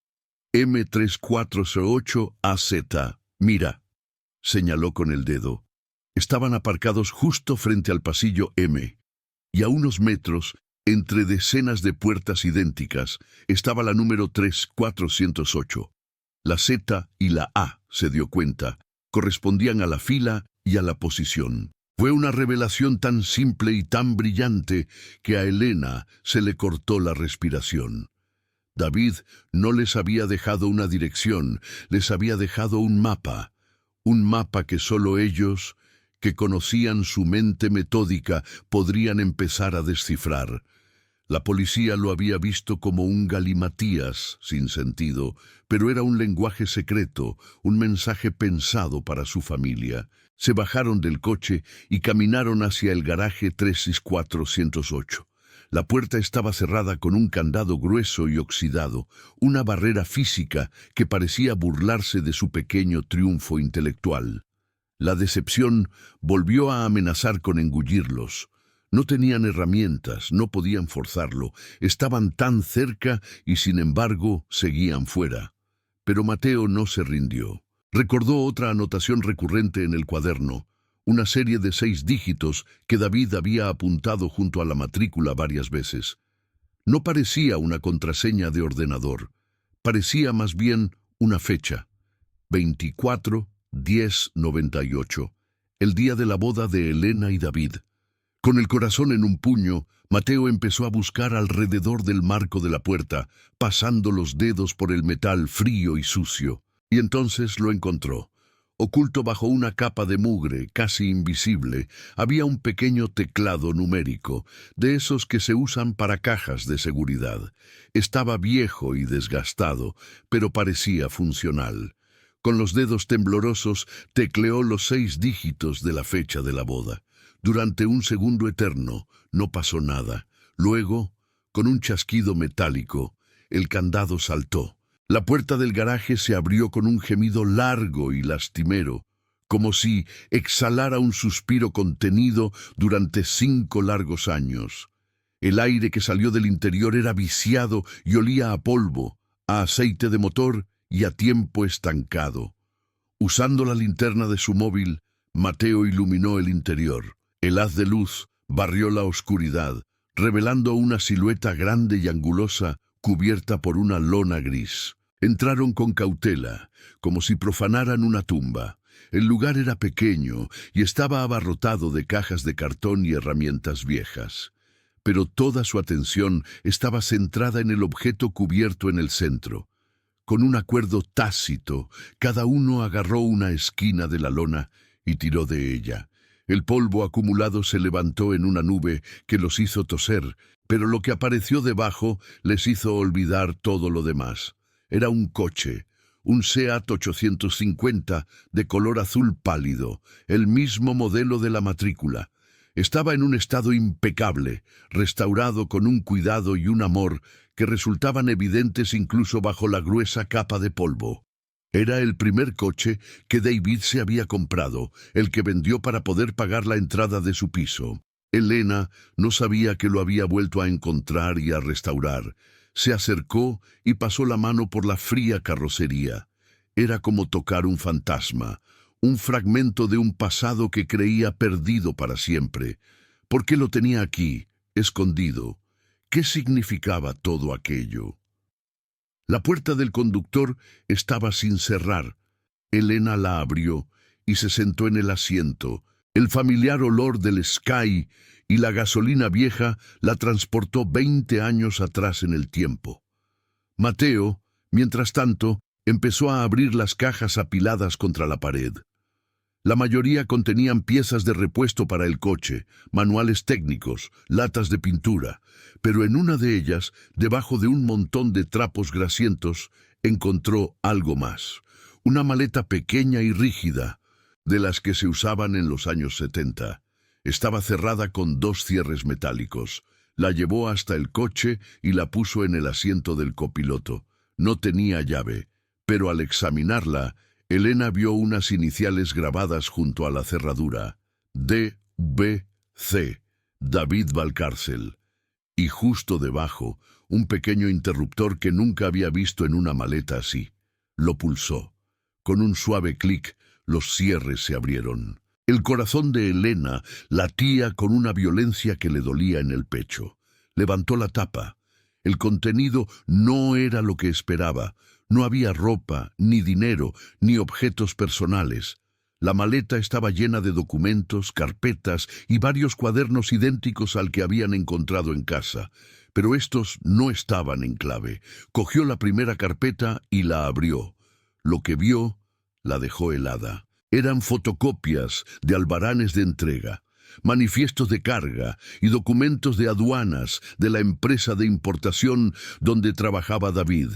M3408AZ. Mira», señaló con el dedo. Estaban aparcados justo frente al pasillo M, y a unos metros, entre decenas de puertas idénticas, estaba la número 3408. La Z y la A, se dio cuenta, correspondían a la fila y a la posición. Fue una revelación tan simple y tan brillante que a Elena se le cortó la respiración. David no les había dejado una dirección, les había dejado un mapa que solo ellos, que conocían su mente metódica, podrían empezar a descifrar. La policía lo había visto como un galimatías sin sentido, pero era un lenguaje secreto, un mensaje pensado para su familia. Se bajaron del coche y caminaron hacia el garaje 3408. La puerta estaba cerrada con un candado grueso y oxidado, una barrera física que parecía burlarse de su pequeño triunfo intelectual. La decepción volvió a amenazar con engullirlos. No tenían herramientas, no podían forzarlo, estaban tan cerca y sin embargo seguían fuera. Pero Mateo no se rindió. Recordó otra anotación recurrente en el cuaderno, una serie de 6 dígitos que David había apuntado junto a la matrícula varias veces. No parecía una contraseña de ordenador, parecía más bien una fecha. 24-10-98, el día de la boda de Elena y David. Con el corazón en un puño, Mateo empezó a buscar alrededor del marco de la puerta, pasando los dedos por el metal frío y sucio. Y entonces lo encontró. Oculto bajo una capa de mugre, casi invisible, había un pequeño teclado numérico, de esos que se usan para cajas de seguridad. Estaba viejo y desgastado, pero parecía funcional. Con los dedos temblorosos, tecleó los 6 dígitos de la fecha de la boda. Durante un segundo eterno, no pasó nada. Luego, con un chasquido metálico, el candado saltó. La puerta del garaje se abrió con un gemido largo y lastimero, como si exhalara un suspiro contenido durante 5 largos años. El aire que salió del interior era viciado y olía a polvo, a aceite de motor y a tiempo estancado. Usando la linterna de su móvil, Mateo iluminó el interior. El haz de luz Barrió la oscuridad, revelando una silueta grande y angulosa cubierta por una lona gris. Entraron con cautela, como si profanaran una tumba. El lugar era pequeño y estaba abarrotado de cajas de cartón y herramientas viejas. Pero toda su atención estaba centrada en el objeto cubierto en el centro. Con un acuerdo tácito, cada uno agarró una esquina de la lona y tiró de ella. El polvo acumulado se levantó en una nube que los hizo toser, pero lo que apareció debajo les hizo olvidar todo lo demás. Era un coche, un SEAT 850 de color azul pálido, el mismo modelo de la matrícula. Estaba en un estado impecable, restaurado con un cuidado y un amor que resultaban evidentes incluso bajo la gruesa capa de polvo. Era el primer coche que David se había comprado, el que vendió para poder pagar la entrada de su piso. Elena no sabía que lo había vuelto a encontrar y a restaurar. Se acercó y pasó la mano por la fría carrocería. Era como tocar un fantasma, un fragmento de un pasado que creía perdido para siempre. ¿Por qué lo tenía aquí, escondido? ¿Qué significaba todo aquello? La puerta del conductor estaba sin cerrar. Elena la abrió y se sentó en el asiento. El familiar olor del Sky y la gasolina vieja la transportó 20 años atrás en el tiempo. Mateo, mientras tanto, empezó a abrir las cajas apiladas contra la pared. La mayoría contenían piezas de repuesto para el coche, manuales técnicos, latas de pintura, pero en una de ellas, debajo de un montón de trapos grasientos, encontró algo más. Una maleta pequeña y rígida, de las que se usaban en los años 70. Estaba cerrada con 2 cierres metálicos. La llevó hasta el coche y la puso en el asiento del copiloto. No tenía llave, pero al examinarla, Elena vio unas iniciales grabadas junto a la cerradura. D.B.C. David Valcárcel. Y justo debajo, un pequeño interruptor que nunca había visto en una maleta así. Lo pulsó. Con un suave clic, los cierres se abrieron. El corazón de Elena latía con una violencia que le dolía en el pecho. Levantó la tapa. El contenido no era lo que esperaba. No había ropa, ni dinero, ni objetos personales. La maleta estaba llena de documentos, carpetas y varios cuadernos idénticos al que habían encontrado en casa. Pero estos no estaban en clave. Cogió la primera carpeta y la abrió. Lo que vio la dejó helada. Eran fotocopias de albaranes de entrega, manifiestos de carga y documentos de aduanas de la empresa de importación donde trabajaba David.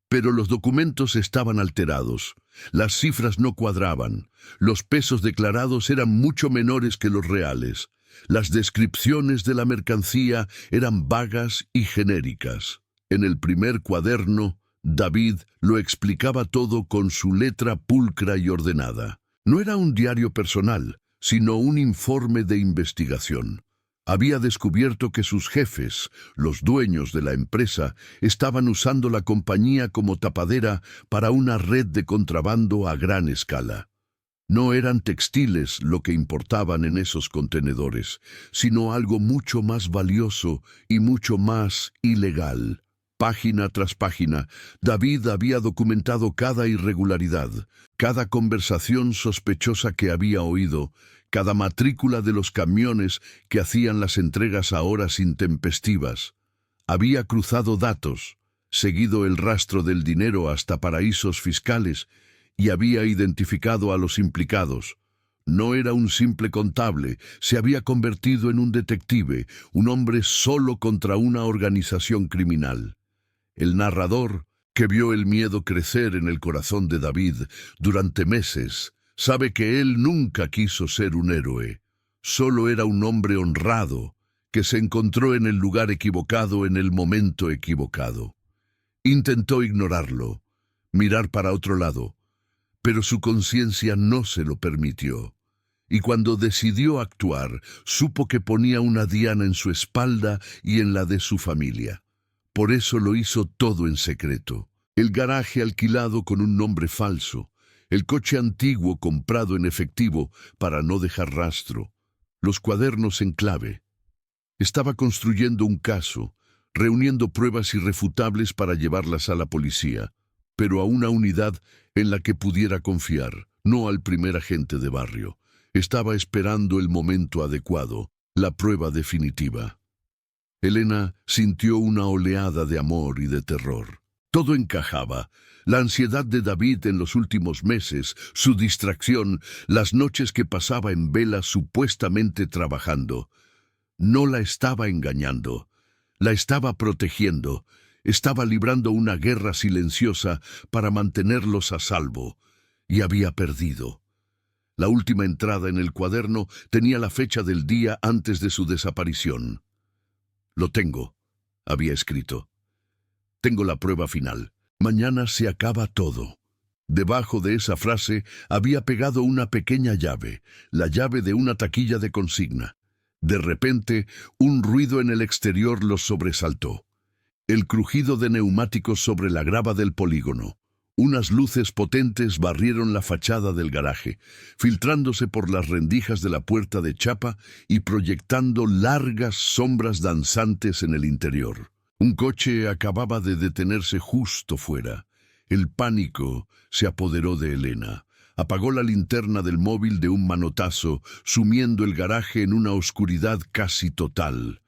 Pero los documentos estaban alterados, las cifras no cuadraban, los pesos declarados eran mucho menores que los reales, las descripciones de la mercancía eran vagas y genéricas. En el primer cuaderno, David lo explicaba todo con su letra pulcra y ordenada. No era un diario personal, sino un informe de investigación. Había descubierto que sus jefes, los dueños de la empresa, estaban usando la compañía como tapadera para una red de contrabando a gran escala. No eran textiles lo que importaban en esos contenedores, sino algo mucho más valioso y mucho más ilegal. Página tras página, David había documentado cada irregularidad, cada conversación sospechosa que había oído, cada matrícula de los camiones que hacían las entregas a horas intempestivas. Había cruzado datos, seguido el rastro del dinero hasta paraísos fiscales y había identificado a los implicados. No era un simple contable, se había convertido en un detective, un hombre solo contra una organización criminal. El narrador, que vio el miedo crecer en el corazón de David durante meses, sabe que él nunca quiso ser un héroe. Solo era un hombre honrado que se encontró en el lugar equivocado en el momento equivocado. Intentó ignorarlo, mirar para otro lado, pero su conciencia no se lo permitió. Y cuando decidió actuar, supo que ponía una diana en su espalda y en la de su familia. Por eso lo hizo todo en secreto. El garaje alquilado con un nombre falso, el coche antiguo comprado en efectivo para no dejar rastro. los cuadernos en clave. Estaba construyendo un caso, reuniendo pruebas irrefutables para llevarlas a la policía, pero a una unidad en la que pudiera confiar, no al primer agente de barrio. Estaba esperando el momento adecuado, la prueba definitiva. Elena sintió una oleada de amor y de terror. Todo encajaba. La ansiedad de David en los últimos meses, su distracción, las noches que pasaba en vela supuestamente trabajando. No la estaba engañando, la estaba protegiendo, estaba librando una guerra silenciosa para mantenerlos a salvo, y había perdido. La última entrada en el cuaderno tenía la fecha del día antes de su desaparición. «Lo tengo», había escrito. «Tengo la prueba final. Mañana se acaba todo». Debajo de esa frase había pegado una pequeña llave, la llave de una taquilla de consigna. De repente, un ruido en el exterior los sobresaltó. El crujido de neumáticos sobre la grava del polígono. Unas luces potentes barrieron la fachada del garaje, filtrándose por las rendijas de la puerta de chapa y proyectando largas sombras danzantes en el interior. Un coche acababa de detenerse justo fuera. El pánico se apoderó de Elena. Apagó la linterna del móvil de un manotazo, sumiendo el garaje en una oscuridad casi total.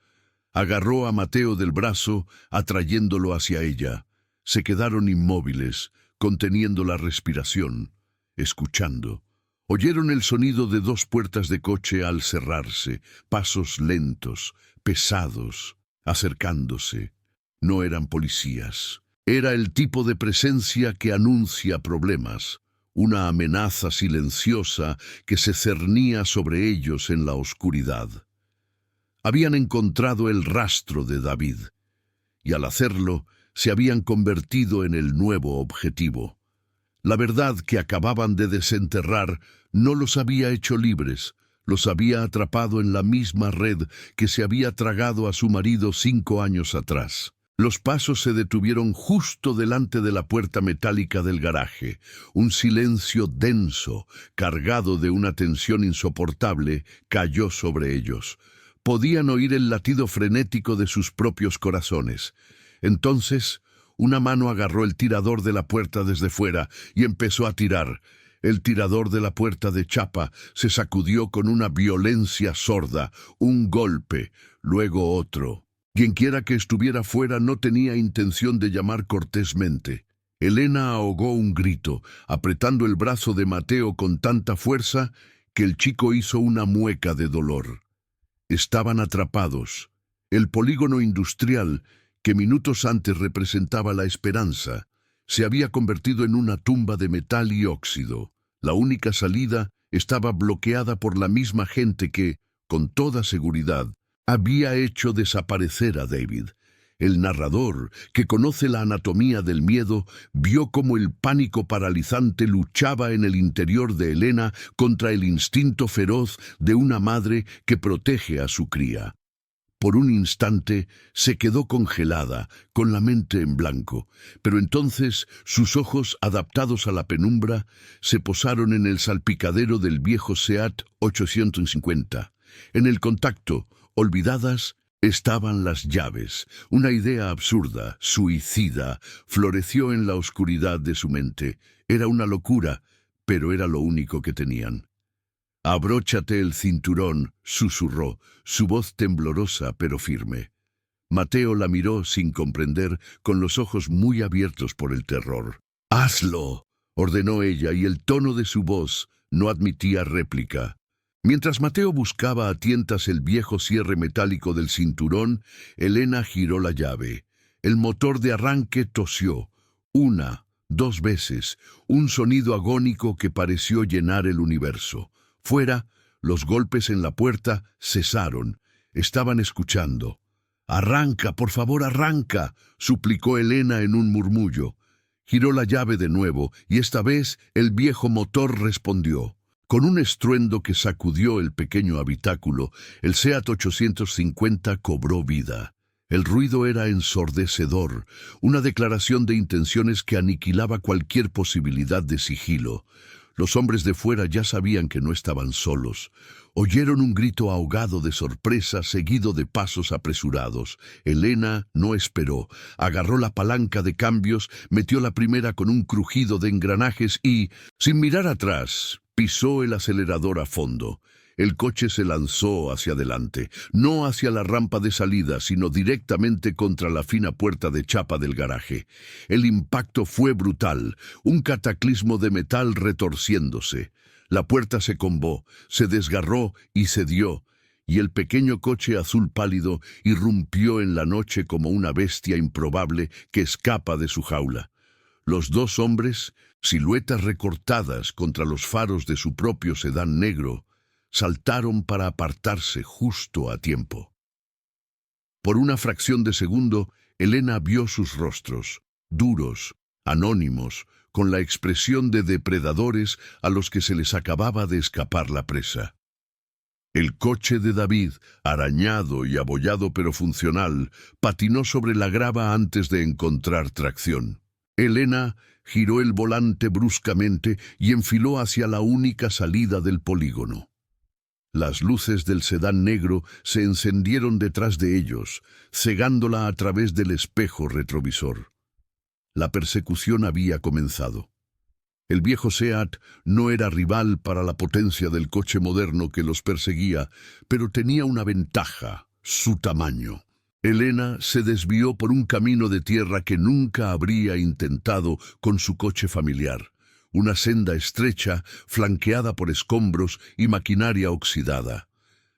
Agarró a Mateo del brazo, atrayéndolo hacia ella. Se quedaron inmóviles, conteniendo la respiración, escuchando. Oyeron el sonido de dos puertas de coche al cerrarse, pasos lentos, pesados, acercándose. No eran policías. Era el tipo de presencia que anuncia problemas, una amenaza silenciosa que se cernía sobre ellos en la oscuridad. Habían encontrado el rastro de David, y al hacerlo, se habían convertido en el nuevo objetivo. La verdad que acababan de desenterrar no los había hecho libres, los había atrapado en la misma red que se había tragado a su marido 5 años atrás. Los pasos se detuvieron justo delante de la puerta metálica del garaje. Un silencio denso, cargado de una tensión insoportable, cayó sobre ellos. Podían oír el latido frenético de sus propios corazones. Entonces, una mano agarró el tirador de la puerta desde fuera y empezó a tirar. El tirador de la puerta de chapa se sacudió con una violencia sorda, un golpe, luego otro. Quienquiera que estuviera fuera no tenía intención de llamar cortésmente. Elena ahogó un grito, apretando el brazo de Mateo con tanta fuerza que el chico hizo una mueca de dolor. Estaban atrapados. El polígono industrial, que minutos antes representaba la esperanza, se había convertido en una tumba de metal y óxido. La única salida estaba bloqueada por la misma gente que, con toda seguridad, había hecho desaparecer a David. El narrador, que conoce la anatomía del miedo, vio cómo el pánico paralizante luchaba en el interior de Elena contra el instinto feroz de una madre que protege a su cría. Por un instante se quedó congelada, con la mente en blanco, pero entonces sus ojos, adaptados a la penumbra, se posaron en el salpicadero del viejo Seat 850. En el contacto, olvidadas, estaban las llaves. Una idea absurda, suicida, floreció en la oscuridad de su mente. Era una locura, pero era lo único que tenían. «Abróchate el cinturón», susurró, su voz temblorosa pero firme. Mateo la miró sin comprender, con los ojos muy abiertos por el terror. «¡Hazlo!», ordenó ella, y el tono de su voz no admitía réplica. Mientras Mateo buscaba a tientas el viejo cierre metálico del cinturón, Elena giró la llave. El motor de arranque tosió. 1, 2 veces, un sonido agónico que pareció llenar el universo. Fuera, los golpes en la puerta cesaron. Estaban escuchando. «Arranca, por favor, arranca», suplicó Elena en un murmullo. Giró la llave de nuevo, y esta vez el viejo motor respondió. Con un estruendo que sacudió el pequeño habitáculo, el Seat 850 cobró vida. El ruido era ensordecedor, una declaración de intenciones que aniquilaba cualquier posibilidad de sigilo. Los hombres de fuera ya sabían que no estaban solos. Oyeron un grito ahogado de sorpresa seguido de pasos apresurados. Elena no esperó. Agarró la palanca de cambios, metió la primera con un crujido de engranajes y, sin mirar atrás, pisó el acelerador a fondo. El coche se lanzó hacia adelante, no hacia la rampa de salida, sino directamente contra la fina puerta de chapa del garaje. El impacto fue brutal, un cataclismo de metal retorciéndose. La puerta se combó, se desgarró y cedió, y el pequeño coche azul pálido irrumpió en la noche como una bestia improbable que escapa de su jaula. Los dos hombres, siluetas recortadas contra los faros de su propio sedán negro, saltaron para apartarse justo a tiempo. Por una fracción de segundo, Elena vio sus rostros, duros, anónimos, con la expresión de depredadores a los que se les acababa de escapar la presa. El coche de David, arañado y abollado pero funcional, patinó sobre la grava antes de encontrar tracción. Elena giró el volante bruscamente y enfiló hacia la única salida del polígono. Las luces del sedán negro se encendieron detrás de ellos, cegándola a través del espejo retrovisor. La persecución había comenzado. El viejo Seat no era rival para la potencia del coche moderno que los perseguía, pero tenía una ventaja: su tamaño. Elena se desvió por un camino de tierra que nunca habría intentado con su coche familiar. Una senda estrecha, flanqueada por escombros y maquinaria oxidada.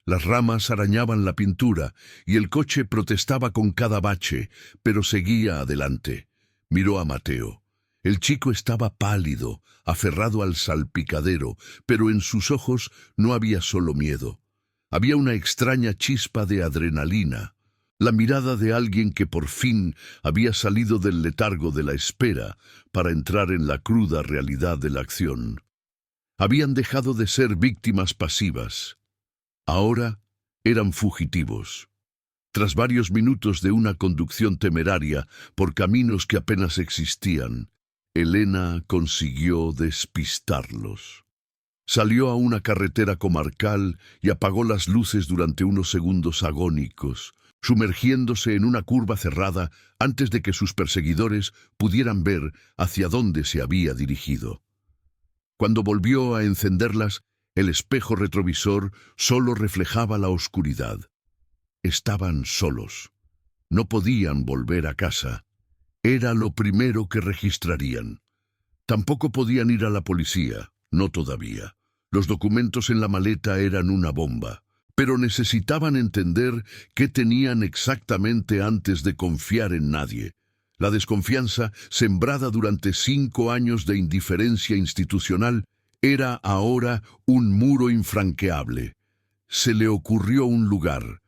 Las ramas arañaban la pintura y el coche protestaba con cada bache, pero seguía adelante. Miró a Mateo. El chico estaba pálido, aferrado al salpicadero, pero en sus ojos no había solo miedo. Había una extraña chispa de adrenalina. La mirada de alguien que por fin había salido del letargo de la espera para entrar en la cruda realidad de la acción. Habían dejado de ser víctimas pasivas. Ahora eran fugitivos. Tras varios minutos de una conducción temeraria por caminos que apenas existían, Elena consiguió despistarlos. Salió a una carretera comarcal y apagó las luces durante unos segundos agónicos, sumergiéndose en una curva cerrada antes de que sus perseguidores pudieran ver hacia dónde se había dirigido. Cuando volvió a encenderlas, el espejo retrovisor solo reflejaba la oscuridad. Estaban solos. No podían volver a casa. Era lo primero que registrarían. Tampoco podían ir a la policía, no todavía. Los documentos en la maleta eran una bomba. Pero necesitaban entender qué tenían exactamente antes de confiar en nadie. La desconfianza, sembrada durante 5 años de indiferencia institucional, era ahora un muro infranqueable. Se le ocurrió un lugar: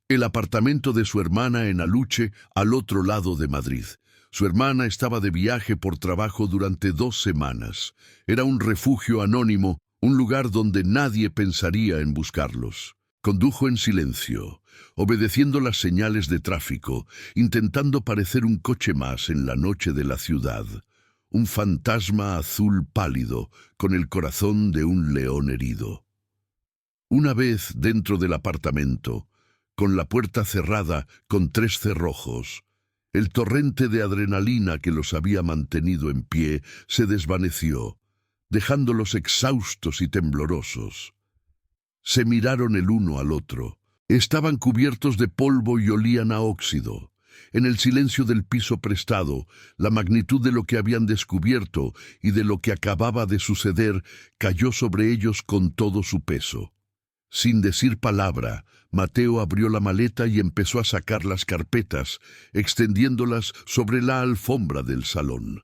el apartamento de su hermana en Aluche, al otro lado de Madrid. Su hermana estaba de viaje por trabajo durante 2 semanas. Era un refugio anónimo, un lugar donde nadie pensaría en buscarlos. Condujo en silencio, obedeciendo las señales de tráfico, intentando parecer un coche más en la noche de la ciudad. Un fantasma azul pálido, con el corazón de un león herido. Una vez dentro del apartamento, con la puerta cerrada con 3 cerrojos, el torrente de adrenalina que los había mantenido en pie se desvaneció, dejándolos exhaustos y temblorosos. Se miraron el uno al otro. Estaban cubiertos de polvo y olían a óxido. En el silencio del piso prestado, la magnitud de lo que habían descubierto y de lo que acababa de suceder cayó sobre ellos con todo su peso. Sin decir palabra, Mateo abrió la maleta y empezó a sacar las carpetas, extendiéndolas sobre la alfombra del salón.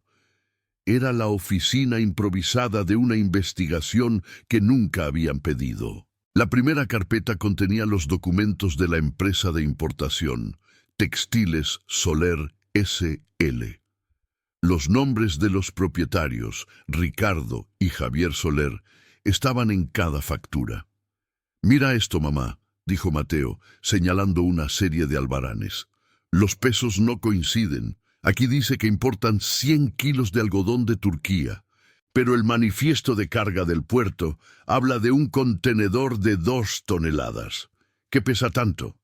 Era la oficina improvisada de una investigación que nunca habían pedido. La primera carpeta contenía los documentos de la empresa de importación, Textiles Soler S.L. Los nombres de los propietarios, Ricardo y Javier Soler, estaban en cada factura. «Mira esto, mamá», dijo Mateo, señalando una serie de albaranes. «Los pesos no coinciden. Aquí dice que importan 100 kilos de algodón de Turquía, pero el manifiesto de carga del puerto habla de un contenedor de 2 toneladas. ¿Qué pesa tanto?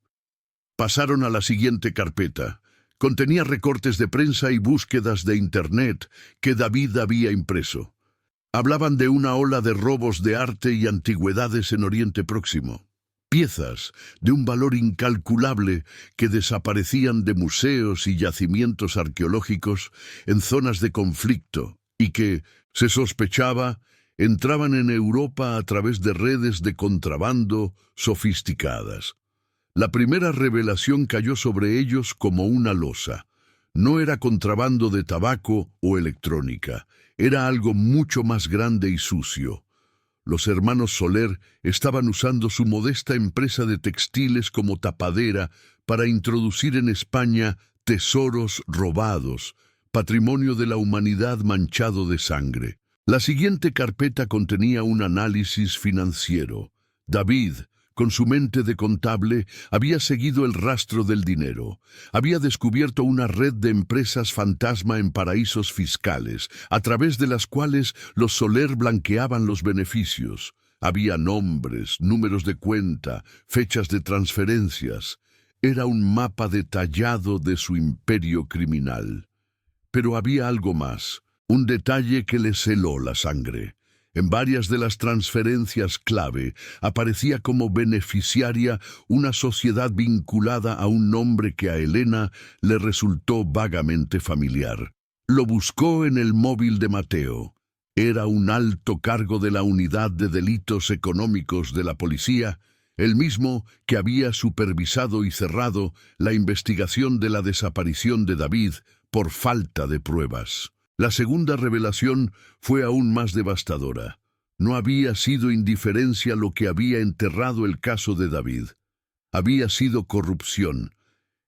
Pasaron a la siguiente carpeta. Contenía recortes de prensa y búsquedas de Internet que David había impreso. Hablaban de una ola de robos de arte y antigüedades en Oriente Próximo. Piezas de un valor incalculable que desaparecían de museos y yacimientos arqueológicos en zonas de conflicto y que, se sospechaba, entraban en Europa a través de redes de contrabando sofisticadas. La primera revelación cayó sobre ellos como una losa. No era contrabando de tabaco o electrónica, era algo mucho más grande y sucio. Los hermanos Soler estaban usando su modesta empresa de textiles como tapadera para introducir en España tesoros robados, patrimonio de la humanidad manchado de sangre. La siguiente carpeta contenía un análisis financiero. David, con su mente de contable, había seguido el rastro del dinero. Había descubierto una red de empresas fantasma en paraísos fiscales, a través de las cuales los Soler blanqueaban los beneficios. Había nombres, números de cuenta, fechas de transferencias. Era un mapa detallado de su imperio criminal. Pero había algo más, un detalle que le heló la sangre. En varias de las transferencias clave aparecía como beneficiaria una sociedad vinculada a un nombre que a Elena le resultó vagamente familiar. Lo buscó en el móvil de Mateo. Era un alto cargo de la Unidad de Delitos Económicos de la policía, el mismo que había supervisado y cerrado la investigación de la desaparición de David por falta de pruebas. La segunda revelación fue aún más devastadora. No había sido indiferencia lo que había enterrado el caso de David. Había sido corrupción.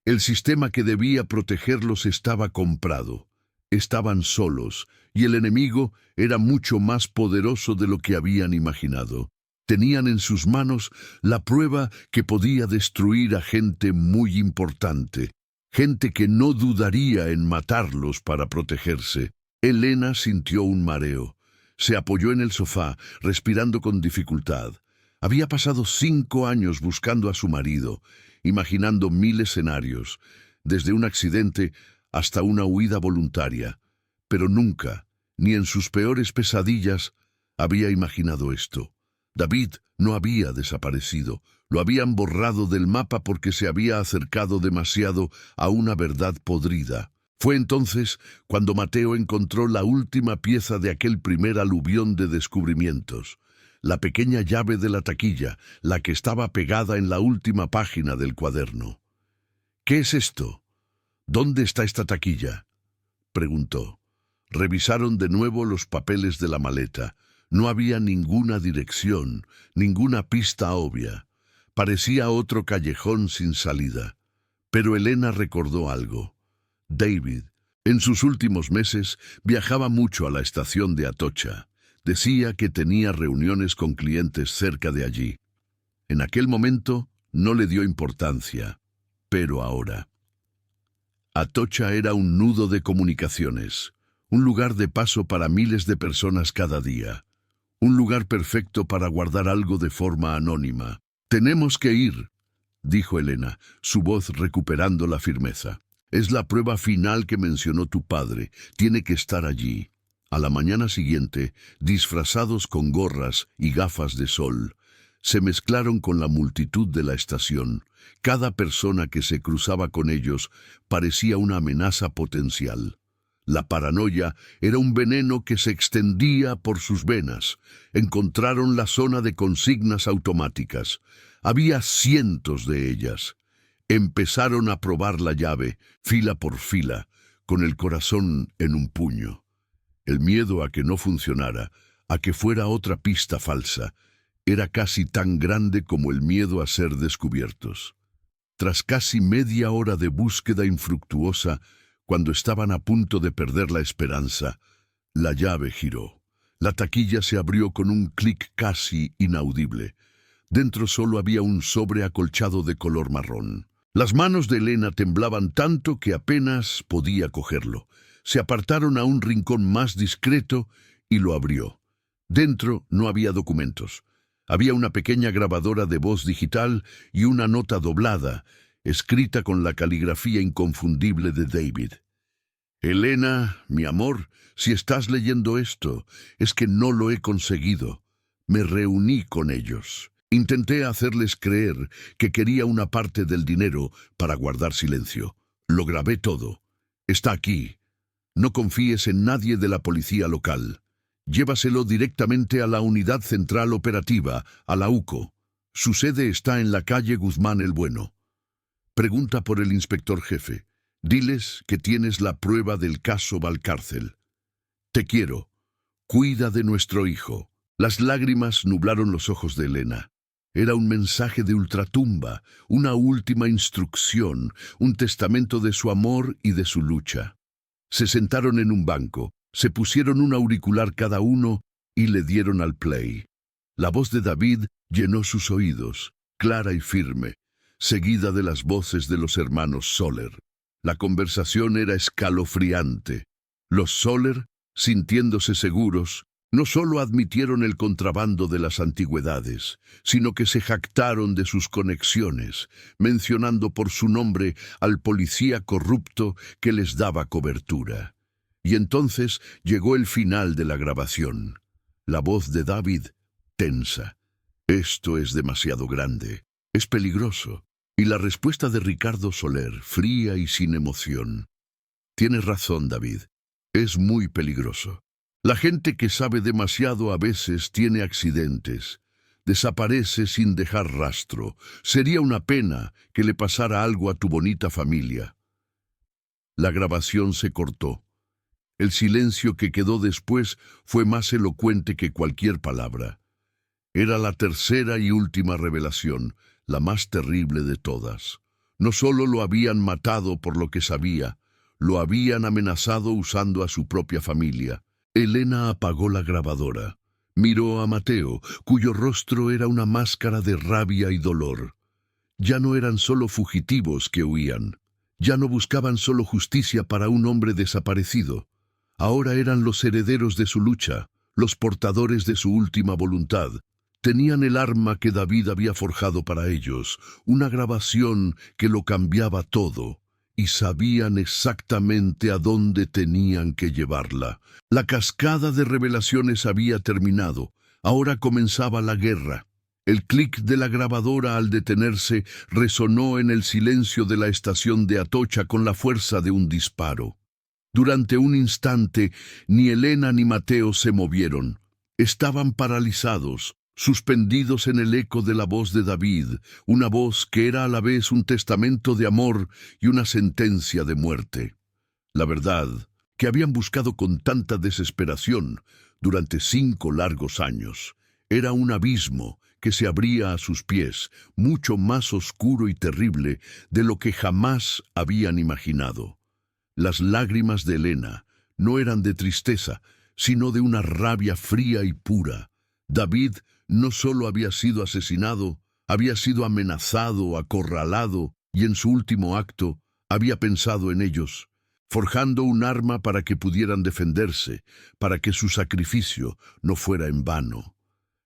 El sistema que debía protegerlos estaba comprado. Estaban solos, y el enemigo era mucho más poderoso de lo que habían imaginado. Tenían en sus manos la prueba que podía destruir a gente muy importante, gente que no dudaría en matarlos para protegerse. Elena sintió un mareo. Se apoyó en el sofá, respirando con dificultad. Había pasado 5 años buscando a su marido, imaginando 1000 escenarios, desde un accidente hasta una huida voluntaria. Pero nunca, ni en sus peores pesadillas, había imaginado esto. David no había desaparecido. Lo habían borrado del mapa porque se había acercado demasiado a una verdad podrida. Fue entonces cuando Mateo encontró la última pieza de aquel primer aluvión de descubrimientos. La pequeña llave de la taquilla, la que estaba pegada en la última página del cuaderno. «¿Qué es esto? ¿Dónde está esta taquilla?», preguntó. Revisaron de nuevo los papeles de la maleta. No había ninguna dirección, ninguna pista obvia. Parecía otro callejón sin salida. Pero Elena recordó algo. David, en sus últimos meses, viajaba mucho a la estación de Atocha. Decía que tenía reuniones con clientes cerca de allí. En aquel momento no le dio importancia, pero ahora. Atocha era un nudo de comunicaciones, un lugar de paso para miles de personas cada día, un lugar perfecto para guardar algo de forma anónima. «Tenemos que ir», dijo Elena, su voz recuperando la firmeza. «Es la prueba final que mencionó tu padre. Tiene que estar allí». A la mañana siguiente, disfrazados con gorras y gafas de sol, se mezclaron con la multitud de la estación. Cada persona que se cruzaba con ellos parecía una amenaza potencial. La paranoia era un veneno que se extendía por sus venas. Encontraron la zona de consignas automáticas. Había cientos de ellas. Empezaron a probar la llave, fila por fila, con el corazón en un puño. El miedo a que no funcionara, a que fuera otra pista falsa, era casi tan grande como el miedo a ser descubiertos. Tras casi media hora de búsqueda infructuosa, cuando estaban a punto de perder la esperanza, la llave giró. La taquilla se abrió con un clic casi inaudible. Dentro solo había un sobre acolchado de color marrón. Las manos de Elena temblaban tanto que apenas podía cogerlo. Se apartaron a un rincón más discreto y lo abrió. Dentro no había documentos. Había una pequeña grabadora de voz digital y una nota doblada, escrita con la caligrafía inconfundible de David. Elena, mi amor, si estás leyendo esto, es que no lo he conseguido. Me reuní con ellos. Intenté hacerles creer que quería una parte del dinero para guardar silencio. Lo grabé todo. Está aquí. No confíes en nadie de la policía local. Llévaselo directamente a la Unidad Central Operativa, a la UCO. Su sede está en la calle Guzmán el Bueno. Pregunta por el inspector jefe. Diles que tienes la prueba del caso Valcárcel. Te quiero. Cuida de nuestro hijo. Las lágrimas nublaron los ojos de Elena. Era un mensaje de ultratumba, una última instrucción, un testamento de su amor y de su lucha. Se sentaron en un banco, se pusieron un auricular cada uno y le dieron al play. La voz de David llenó sus oídos, clara y firme, seguida de las voces de los hermanos Soler. La conversación era escalofriante. Los Soler, sintiéndose seguros, no solo admitieron el contrabando de las antigüedades, sino que se jactaron de sus conexiones, mencionando por su nombre al policía corrupto que les daba cobertura. Y entonces llegó el final de la grabación. La voz de David, tensa. Esto es demasiado grande. Es peligroso. Y la respuesta de Ricardo Soler, fría y sin emoción. Tienes razón, David. Es muy peligroso. La gente que sabe demasiado a veces tiene accidentes. Desaparece sin dejar rastro. Sería una pena que le pasara algo a tu bonita familia. La grabación se cortó. El silencio que quedó después fue más elocuente que cualquier palabra. Era la tercera y última revelación, la más terrible de todas. No solo lo habían matado por lo que sabía, lo habían amenazado usando a su propia familia. Elena apagó la grabadora. Miró a Mateo, cuyo rostro era una máscara de rabia y dolor. Ya no eran solo fugitivos que huían. Ya no buscaban solo justicia para un hombre desaparecido. Ahora eran los herederos de su lucha, los portadores de su última voluntad. Tenían el arma que David había forjado para ellos, una grabación que lo cambiaba todo, y sabían exactamente a dónde tenían que llevarla. La cascada de revelaciones había terminado. Ahora comenzaba la guerra. El clic de la grabadora al detenerse resonó en el silencio de la estación de Atocha con la fuerza de un disparo. Durante un instante, ni Elena ni Mateo se movieron. Estaban paralizados, suspendidos en el eco de la voz de David, una voz que era a la vez un testamento de amor y una sentencia de muerte. La verdad, que habían buscado con tanta desesperación durante 5 largos años, era un abismo que se abría a sus pies, mucho más oscuro y terrible de lo que jamás habían imaginado. Las lágrimas de Elena no eran de tristeza, sino de una rabia fría y pura. David no solo había sido asesinado, había sido amenazado, acorralado, y en su último acto había pensado en ellos, forjando un arma para que pudieran defenderse, para que su sacrificio no fuera en vano.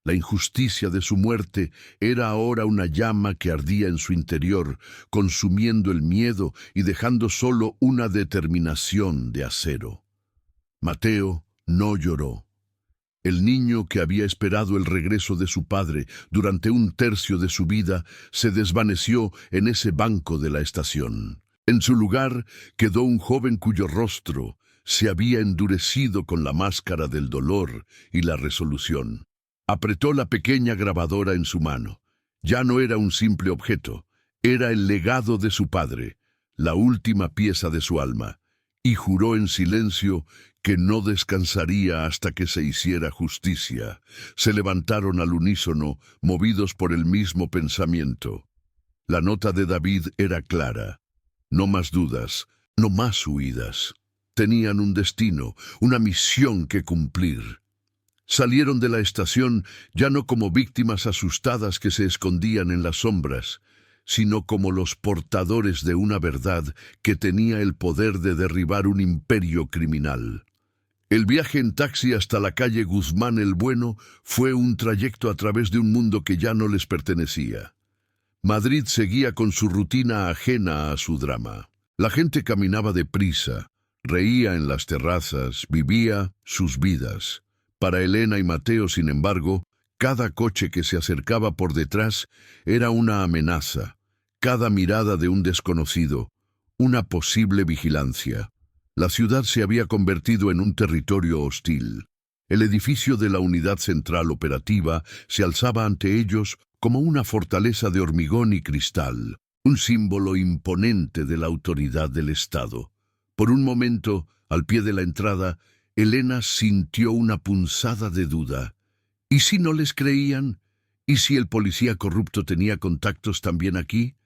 La injusticia de su muerte era ahora una llama que ardía en su interior, consumiendo el miedo y dejando solo una determinación de acero. Mateo no lloró. El niño que había esperado el regreso de su padre durante 1/3 de su vida se desvaneció en ese banco de la estación. En su lugar quedó un joven cuyo rostro se había endurecido con la máscara del dolor y la resolución. Apretó la pequeña grabadora en su mano. Ya no era un simple objeto, era el legado de su padre, la última pieza de su alma, y juró en silencio que no descansaría hasta que se hiciera justicia. Se levantaron al unísono, movidos por el mismo pensamiento. La nota de David era clara. No más dudas, no más huidas. Tenían un destino, una misión que cumplir. Salieron de la estación ya no como víctimas asustadas que se escondían en las sombras, sino como los portadores de una verdad que tenía el poder de derribar un imperio criminal. El viaje en taxi hasta la calle Guzmán el Bueno fue un trayecto a través de un mundo que ya no les pertenecía. Madrid seguía con su rutina ajena a su drama. La gente caminaba deprisa, reía en las terrazas, vivía sus vidas. Para Elena y Mateo, sin embargo, cada coche que se acercaba por detrás era una amenaza, cada mirada de un desconocido, una posible vigilancia. La ciudad se había convertido en un territorio hostil. El edificio de la Unidad Central Operativa se alzaba ante ellos como una fortaleza de hormigón y cristal, un símbolo imponente de la autoridad del Estado. Por un momento, al pie de la entrada, Elena sintió una punzada de duda. ¿Y si no les creían? ¿Y si el policía corrupto tenía contactos también aquí?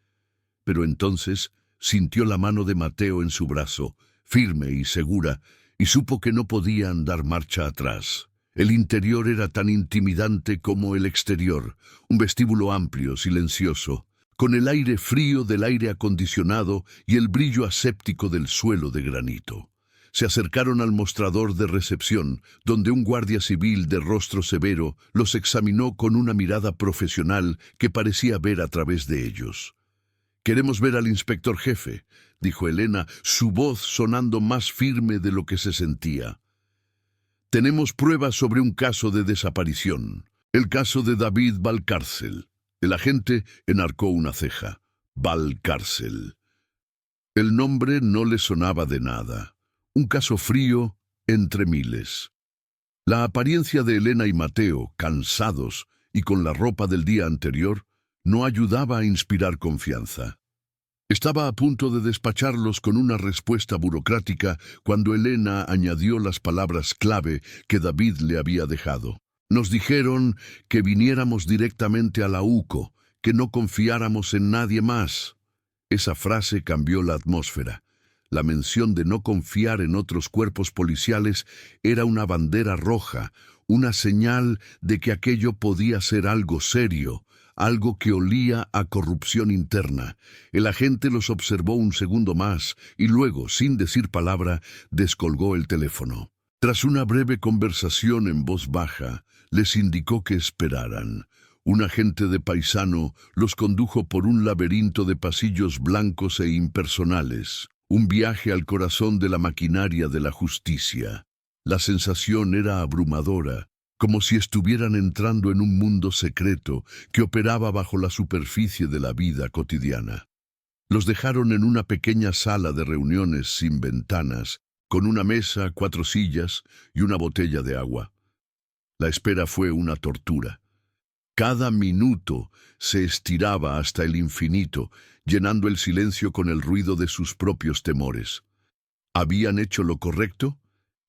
Pero entonces sintió la mano de Mateo en su brazo, firme y segura, y supo que no podían dar marcha atrás. El interior era tan intimidante como el exterior, un vestíbulo amplio, silencioso, con el aire frío del aire acondicionado y el brillo aséptico del suelo de granito. Se acercaron al mostrador de recepción, donde un guardia civil de rostro severo los examinó con una mirada profesional que parecía ver a través de ellos. «Queremos ver al inspector jefe», dijo Elena, su voz sonando más firme de lo que se sentía. «Tenemos pruebas sobre un caso de desaparición, el caso de David Valcárcel». El agente enarcó una ceja. Valcárcel. El nombre no le sonaba de nada. Un caso frío entre miles. La apariencia de Elena y Mateo, cansados y con la ropa del día anterior, no ayudaba a inspirar confianza. Estaba a punto de despacharlos con una respuesta burocrática cuando Elena añadió las palabras clave que David le había dejado. «Nos dijeron que viniéramos directamente a la UCO, que no confiáramos en nadie más». Esa frase cambió la atmósfera. La mención de no confiar en otros cuerpos policiales era una bandera roja, una señal de que aquello podía ser algo serio, algo que olía a corrupción interna. El agente los observó un segundo más y luego, sin decir palabra, descolgó el teléfono. Tras una breve conversación en voz baja, les indicó que esperaran. Un agente de paisano los condujo por un laberinto de pasillos blancos e impersonales, un viaje al corazón de la maquinaria de la justicia. La sensación era abrumadora, como si estuvieran entrando en un mundo secreto que operaba bajo la superficie de la vida cotidiana. Los dejaron en una pequeña sala de reuniones sin ventanas, con una mesa, 4 sillas y una botella de agua. La espera fue una tortura. Cada minuto se estiraba hasta el infinito, llenando el silencio con el ruido de sus propios temores. ¿Habían hecho lo correcto?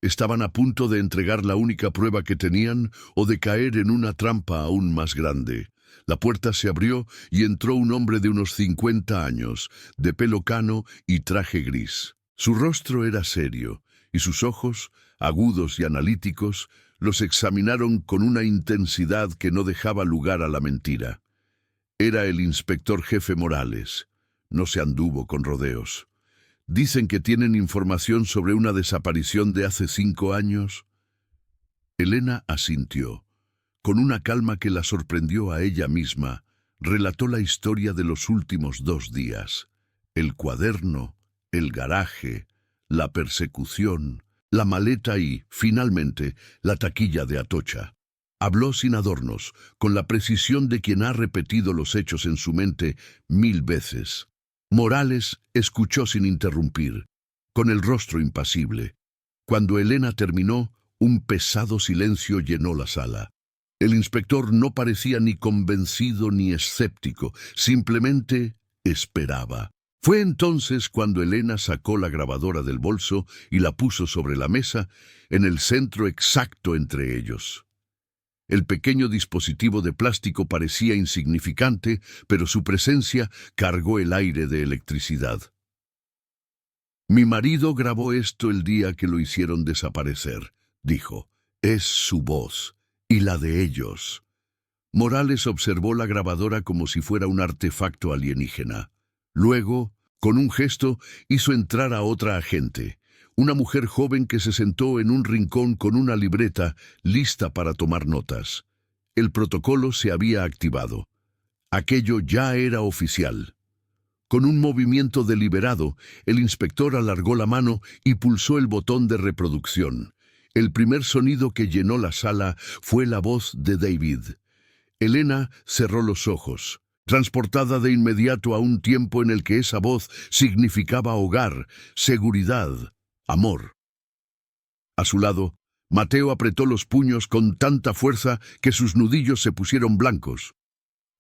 ¿Estaban a punto de entregar la única prueba que tenían o de caer en una trampa aún más grande? La puerta se abrió y entró un hombre de unos 50 años, de pelo cano y traje gris. Su rostro era serio, y sus ojos, agudos y analíticos, los examinaron con una intensidad que no dejaba lugar a la mentira. Era el inspector jefe Morales. No se anduvo con rodeos. «¿Dicen que tienen información sobre una desaparición de hace 5 años?» Elena asintió. Con una calma que la sorprendió a ella misma, relató la historia de los últimos 2 días. El cuaderno, el garaje, la persecución, la maleta y, finalmente, la taquilla de Atocha. Habló sin adornos, con la precisión de quien ha repetido los hechos en su mente 1000 veces. Morales escuchó sin interrumpir, con el rostro impasible. Cuando Elena terminó, un pesado silencio llenó la sala. El inspector no parecía ni convencido ni escéptico, simplemente esperaba. Fue entonces cuando Elena sacó la grabadora del bolso y la puso sobre la mesa, en el centro exacto entre ellos. El pequeño dispositivo de plástico parecía insignificante, pero su presencia cargó el aire de electricidad. «Mi marido grabó esto el día que lo hicieron desaparecer», dijo. «Es su voz, y la de ellos». Morales observó la grabadora como si fuera un artefacto alienígena. Luego, con un gesto, hizo entrar a otra agente, una mujer joven que se sentó en un rincón con una libreta lista para tomar notas. El protocolo se había activado. Aquello ya era oficial. Con un movimiento deliberado, el inspector alargó la mano y pulsó el botón de reproducción. El primer sonido que llenó la sala fue la voz de David. Elena cerró los ojos, transportada de inmediato a un tiempo en el que esa voz significaba hogar, seguridad, amor. A su lado, Mateo apretó los puños con tanta fuerza que sus nudillos se pusieron blancos.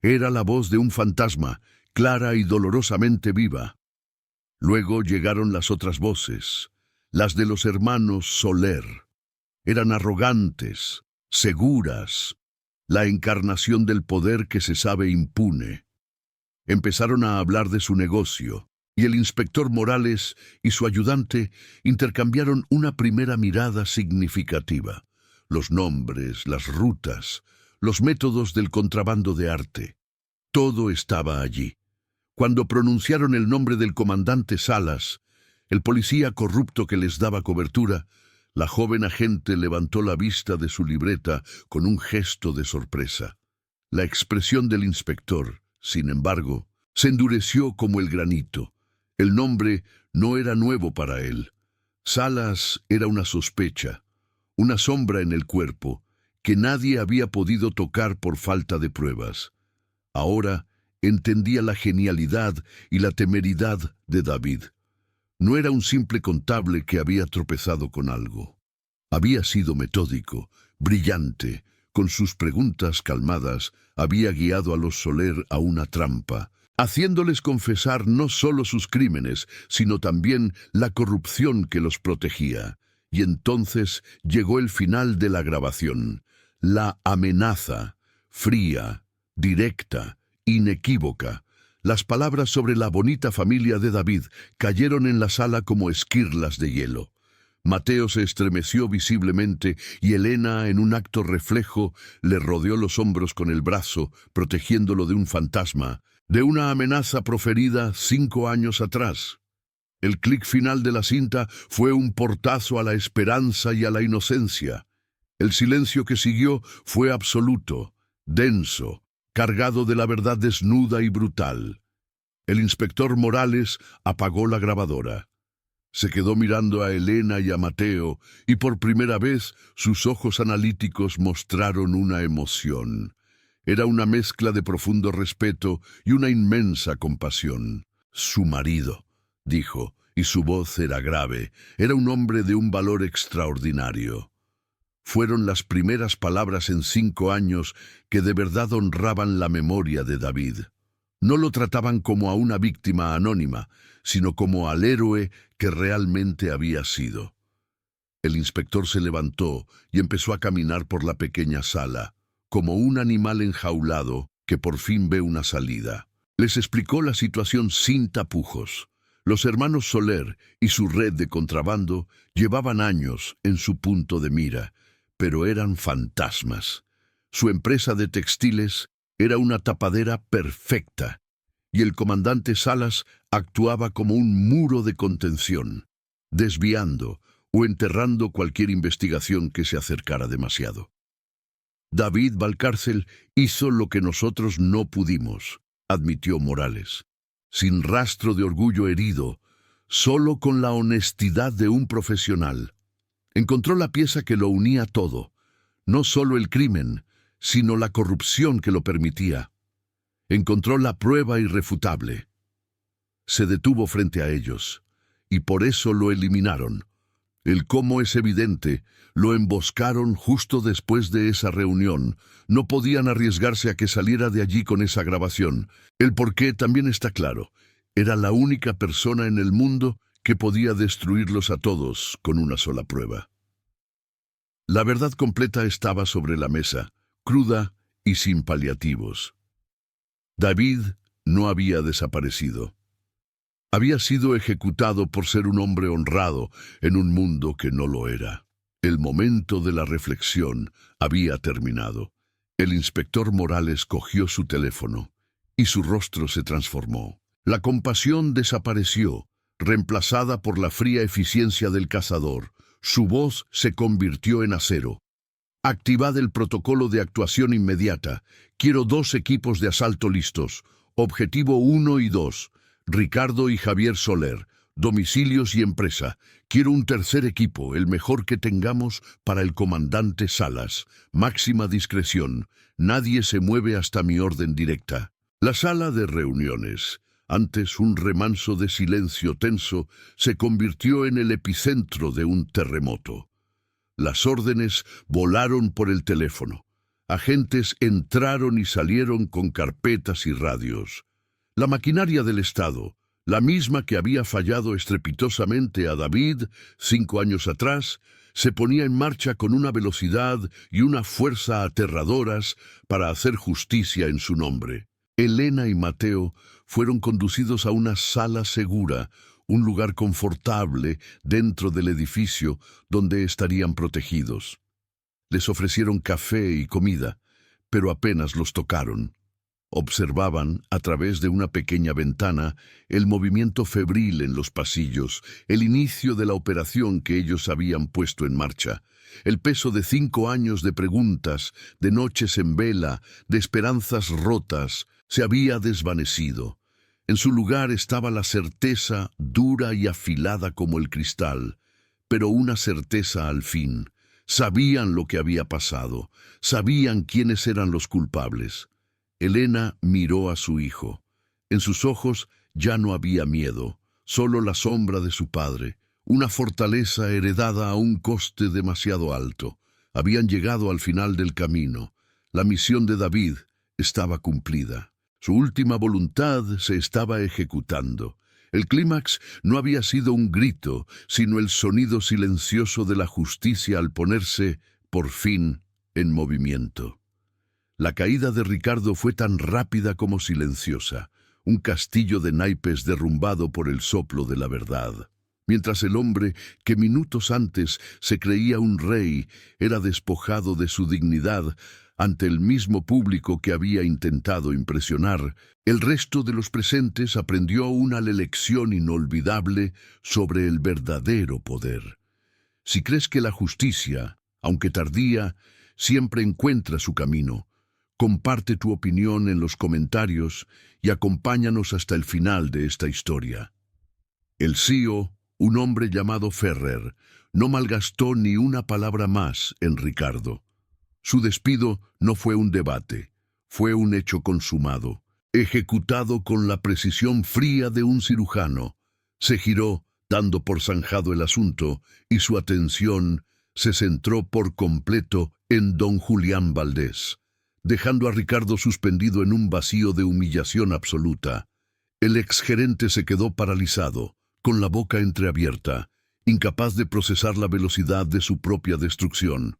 Era la voz de un fantasma, clara y dolorosamente viva. Luego llegaron las otras voces, las de los hermanos Soler. Eran arrogantes, seguras, la encarnación del poder que se sabe impune. Empezaron a hablar de su negocio, y el inspector Morales y su ayudante intercambiaron una primera mirada significativa. Los nombres, las rutas, los métodos del contrabando de arte. Todo estaba allí. Cuando pronunciaron el nombre del comandante Salas, el policía corrupto que les daba cobertura, la joven agente levantó la vista de su libreta con un gesto de sorpresa. La expresión del inspector, sin embargo, se endureció como el granito. El nombre no era nuevo para él. Salas era una sospecha, una sombra en el cuerpo, que nadie había podido tocar por falta de pruebas. Ahora entendía la genialidad y la temeridad de David. No era un simple contable que había tropezado con algo. Había sido metódico, brillante. Con sus preguntas calmadas, había guiado a los Soler a una trampa, haciéndoles confesar no solo sus crímenes, sino también la corrupción que los protegía. Y entonces llegó el final de la grabación. La amenaza, fría, directa, inequívoca. Las palabras sobre la bonita familia de David cayeron en la sala como esquirlas de hielo. Mateo se estremeció visiblemente y Elena, en un acto reflejo, le rodeó los hombros con el brazo, protegiéndolo de un fantasma, de una amenaza proferida 5 años atrás. El clic final de la cinta fue un portazo a la esperanza y a la inocencia. El silencio que siguió fue absoluto, denso, cargado de la verdad desnuda y brutal. El inspector Morales apagó la grabadora. Se quedó mirando a Elena y a Mateo, y por primera vez sus ojos analíticos mostraron una emoción. Era una mezcla de profundo respeto y una inmensa compasión. Su marido, dijo, y su voz era grave. Era un hombre de un valor extraordinario. Fueron las primeras palabras en 5 años que de verdad honraban la memoria de David. No lo trataban como a una víctima anónima, sino como al héroe que realmente había sido. El inspector se levantó y empezó a caminar por la pequeña sala, como un animal enjaulado que por fin ve una salida. Les explicó la situación sin tapujos. Los hermanos Soler y su red de contrabando llevaban años en su punto de mira, pero eran fantasmas. Su empresa de textiles era una tapadera perfecta, y el comandante Salas actuaba como un muro de contención, desviando o enterrando cualquier investigación que se acercara demasiado. David Valcárcel hizo lo que nosotros no pudimos, admitió Morales, sin rastro de orgullo herido, solo con la honestidad de un profesional. Encontró la pieza que lo unía todo, no solo el crimen, sino la corrupción que lo permitía. Encontró la prueba irrefutable. Se detuvo frente a ellos, y por eso lo eliminaron. El cómo es evidente, lo emboscaron justo después de esa reunión. No podían arriesgarse a que saliera de allí con esa grabación. El porqué también está claro. Era la única persona en el mundo que podía destruirlos a todos con una sola prueba. La verdad completa estaba sobre la mesa, cruda y sin paliativos. David no había desaparecido. Había sido ejecutado por ser un hombre honrado en un mundo que no lo era. El momento de la reflexión había terminado. El inspector Morales cogió su teléfono y su rostro se transformó. La compasión desapareció, reemplazada por la fría eficiencia del cazador. Su voz se convirtió en acero. Activad el protocolo de actuación inmediata. Quiero 2 equipos de asalto listos. Objetivo 1 y 2. Ricardo y Javier Soler. Domicilios y empresa. Quiero un tercer equipo, el mejor que tengamos, para el comandante Salas. Máxima discreción. Nadie se mueve hasta mi orden directa. La sala de reuniones, antes un remanso de silencio tenso, se convirtió en el epicentro de un terremoto. Las órdenes volaron por el teléfono. Agentes entraron y salieron con carpetas y radios. La maquinaria del Estado, la misma que había fallado estrepitosamente a David 5 años atrás, se ponía en marcha con una velocidad y una fuerza aterradoras para hacer justicia en su nombre. Elena y Mateo fueron conducidos a una sala segura, un lugar confortable dentro del edificio donde estarían protegidos. Les ofrecieron café y comida, pero apenas los tocaron. Observaban, a través de una pequeña ventana, el movimiento febril en los pasillos, el inicio de la operación que ellos habían puesto en marcha. El peso de 5 años de preguntas, de noches en vela, de esperanzas rotas, se había desvanecido. En su lugar estaba la certeza, dura y afilada como el cristal, pero una certeza al fin. Sabían lo que había pasado, sabían quiénes eran los culpables. Elena miró a su hijo. En sus ojos ya no había miedo, solo la sombra de su padre, una fortaleza heredada a un coste demasiado alto. Habían llegado al final del camino. La misión de David estaba cumplida. Su última voluntad se estaba ejecutando. El clímax no había sido un grito, sino el sonido silencioso de la justicia al ponerse, por fin, en movimiento. La caída de Ricardo fue tan rápida como silenciosa, un castillo de naipes derrumbado por el soplo de la verdad. Mientras el hombre, que minutos antes se creía un rey, era despojado de su dignidad ante el mismo público que había intentado impresionar, el resto de los presentes aprendió una lección inolvidable sobre el verdadero poder. Si crees que la justicia, aunque tardía, siempre encuentra su camino, comparte tu opinión en los comentarios y acompáñanos hasta el final de esta historia. El CEO, un hombre llamado Ferrer, no malgastó ni una palabra más en Ricardo. Su despido no fue un debate, fue un hecho consumado, ejecutado con la precisión fría de un cirujano. Se giró, dando por zanjado el asunto, y su atención se centró por completo en don Julián Valdés, dejando a Ricardo suspendido en un vacío de humillación absoluta. El exgerente se quedó paralizado, con la boca entreabierta, incapaz de procesar la velocidad de su propia destrucción.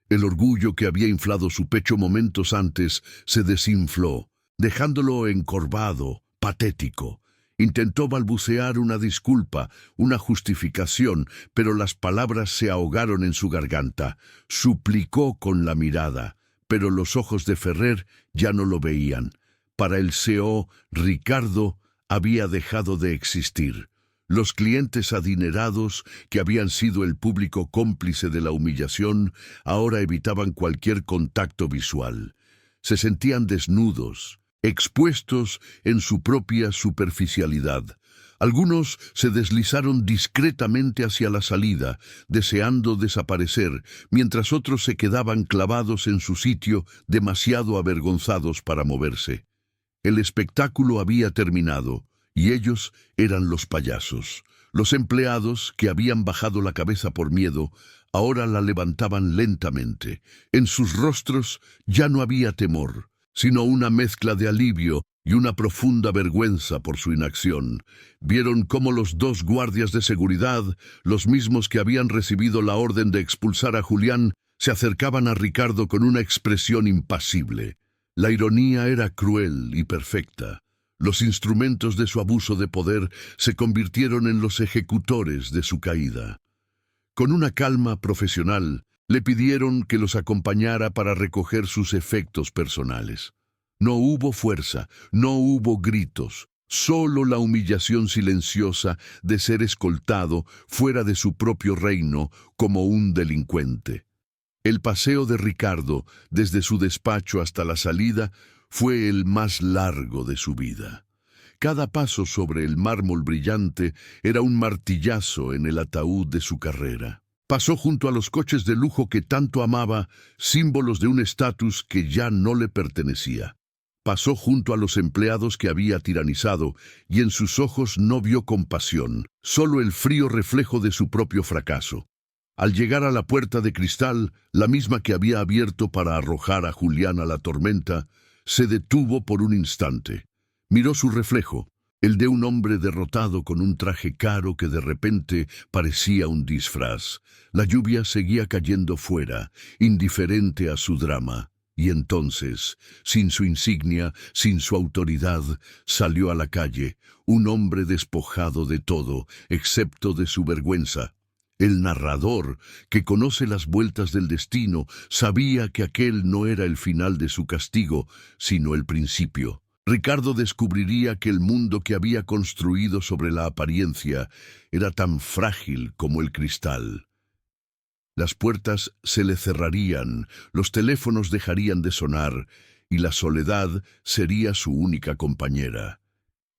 El orgullo que había inflado su pecho momentos antes se desinfló, dejándolo encorvado, patético. Intentó balbucear una disculpa, una justificación, pero las palabras se ahogaron en su garganta. Suplicó con la mirada, pero los ojos de Ferrer ya no lo veían. Para el CEO, Ricardo había dejado de existir. Los clientes adinerados, que habían sido el público cómplice de la humillación, ahora evitaban cualquier contacto visual. Se sentían desnudos, expuestos en su propia superficialidad. Algunos se deslizaron discretamente hacia la salida, deseando desaparecer, mientras otros se quedaban clavados en su sitio, demasiado avergonzados para moverse. El espectáculo había terminado, y ellos eran los payasos. Los empleados, que habían bajado la cabeza por miedo, ahora la levantaban lentamente. En sus rostros ya no había temor, sino una mezcla de alivio y una profunda vergüenza por su inacción. Vieron cómo los 2 guardias de seguridad, los mismos que habían recibido la orden de expulsar a Julián, se acercaban a Ricardo con una expresión impasible. La ironía era cruel y perfecta. Los instrumentos de su abuso de poder se convirtieron en los ejecutores de su caída. Con una calma profesional, le pidieron que los acompañara para recoger sus efectos personales. No hubo fuerza, no hubo gritos, Solo la humillación silenciosa de ser escoltado fuera de su propio reino como un delincuente. El paseo de Ricardo, desde su despacho hasta la salida, fue el más largo de su vida. Cada paso sobre el mármol brillante era un martillazo en el ataúd de su carrera. Pasó junto a los coches de lujo que tanto amaba, símbolos de un estatus que ya no le pertenecía. Pasó junto a los empleados que había tiranizado, y en sus ojos no vio compasión, solo el frío reflejo de su propio fracaso. Al llegar a la puerta de cristal, la misma que había abierto para arrojar a Julián a la tormenta, se detuvo por un instante. Miró su reflejo, el de un hombre derrotado con un traje caro que de repente parecía un disfraz. La lluvia seguía cayendo fuera, indiferente a su drama. Y entonces, sin su insignia, sin su autoridad, salió a la calle, un hombre despojado de todo, excepto de su vergüenza. El narrador, que conoce las vueltas del destino, sabía que aquel no era el final de su castigo, sino el principio. Ricardo descubriría que el mundo que había construido sobre la apariencia era tan frágil como el cristal. Las puertas se le cerrarían, los teléfonos dejarían de sonar, y la soledad sería su única compañera.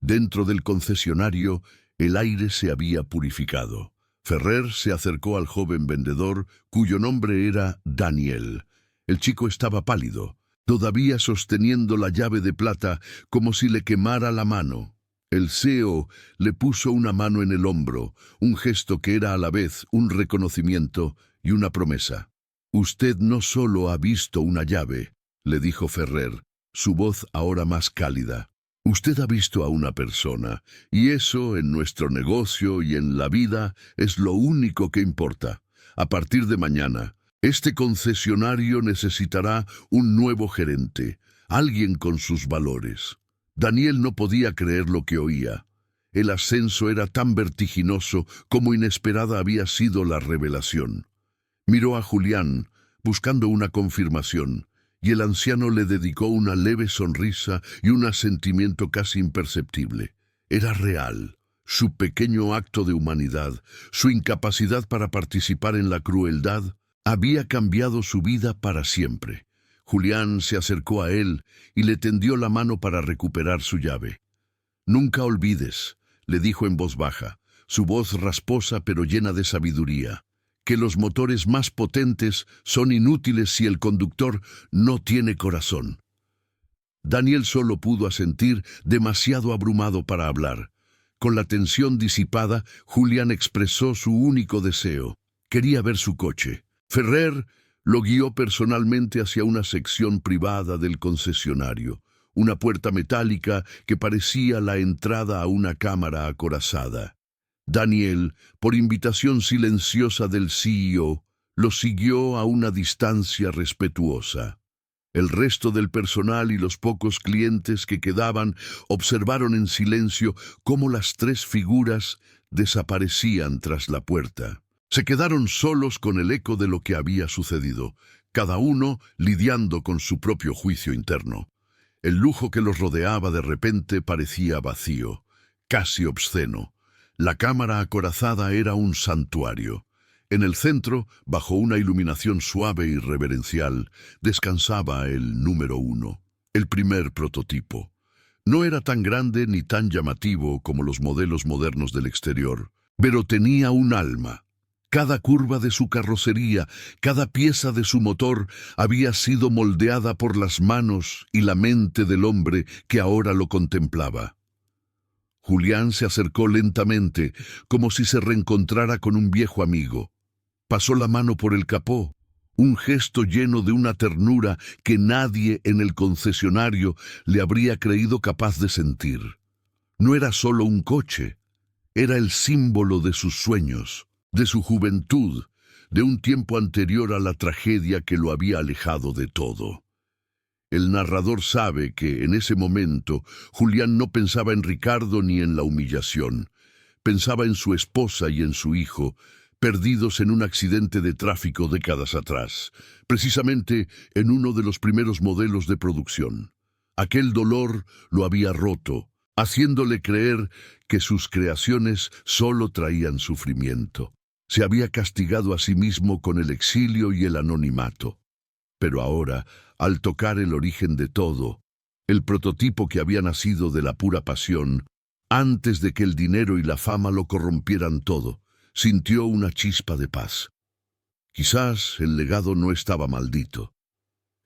Dentro del concesionario, el aire se había purificado. Ferrer se acercó al joven vendedor, cuyo nombre era Daniel. El chico estaba pálido, todavía sosteniendo la llave de plata como si le quemara la mano. El CEO le puso una mano en el hombro, un gesto que era a la vez un reconocimiento y una promesa. «Usted no solo ha visto una llave», le dijo Ferrer, su voz ahora más cálida. «Usted ha visto a una persona, y eso en nuestro negocio y en la vida es lo único que importa. A partir de mañana, este concesionario necesitará un nuevo gerente, alguien con sus valores». Daniel no podía creer lo que oía. El ascenso era tan vertiginoso como inesperada había sido la revelación. Miró a Julián, buscando una confirmación, y el anciano le dedicó una leve sonrisa y un asentimiento casi imperceptible. Era real. Su pequeño acto de humanidad, su incapacidad para participar en la crueldad, había cambiado su vida para siempre. Julián se acercó a él y le tendió la mano para recuperar su llave. «Nunca olvides», le dijo en voz baja, su voz rasposa pero llena de sabiduría, «que los motores más potentes son inútiles si el conductor no tiene corazón». Daniel solo pudo asentir, demasiado abrumado para hablar. Con la tensión disipada, Julián expresó su único deseo. Quería ver su coche. Ferrer lo guió personalmente hacia una sección privada del concesionario, una puerta metálica que parecía la entrada a una cámara acorazada. Daniel, por invitación silenciosa del CEO, lo siguió a una distancia respetuosa. El resto del personal y los pocos clientes que quedaban observaron en silencio cómo las tres figuras desaparecían tras la puerta. Se quedaron solos con el eco de lo que había sucedido, cada uno lidiando con su propio juicio interno. El lujo que los rodeaba de repente parecía vacío, casi obsceno. La cámara acorazada era un santuario. En el centro, bajo una iluminación suave y reverencial, descansaba el número 1, el primer prototipo. No era tan grande ni tan llamativo como los modelos modernos del exterior, pero tenía un alma. Cada curva de su carrocería, cada pieza de su motor había sido moldeada por las manos y la mente del hombre que ahora lo contemplaba. Julián se acercó lentamente, como si se reencontrara con un viejo amigo. Pasó la mano por el capó, un gesto lleno de una ternura que nadie en el concesionario le habría creído capaz de sentir. No era solo un coche, era el símbolo de sus sueños, de su juventud, de un tiempo anterior a la tragedia que lo había alejado de todo. El narrador sabe que, en ese momento, Julián no pensaba en Ricardo ni en la humillación. Pensaba en su esposa y en su hijo, perdidos en un accidente de tráfico décadas atrás, precisamente en uno de los primeros modelos de producción. Aquel dolor lo había roto, haciéndole creer que sus creaciones solo traían sufrimiento. Se había castigado a sí mismo con el exilio y el anonimato. Pero ahora, al tocar el origen de todo, el prototipo que había nacido de la pura pasión, antes de que el dinero y la fama lo corrompieran todo, sintió una chispa de paz. Quizás el legado no estaba maldito.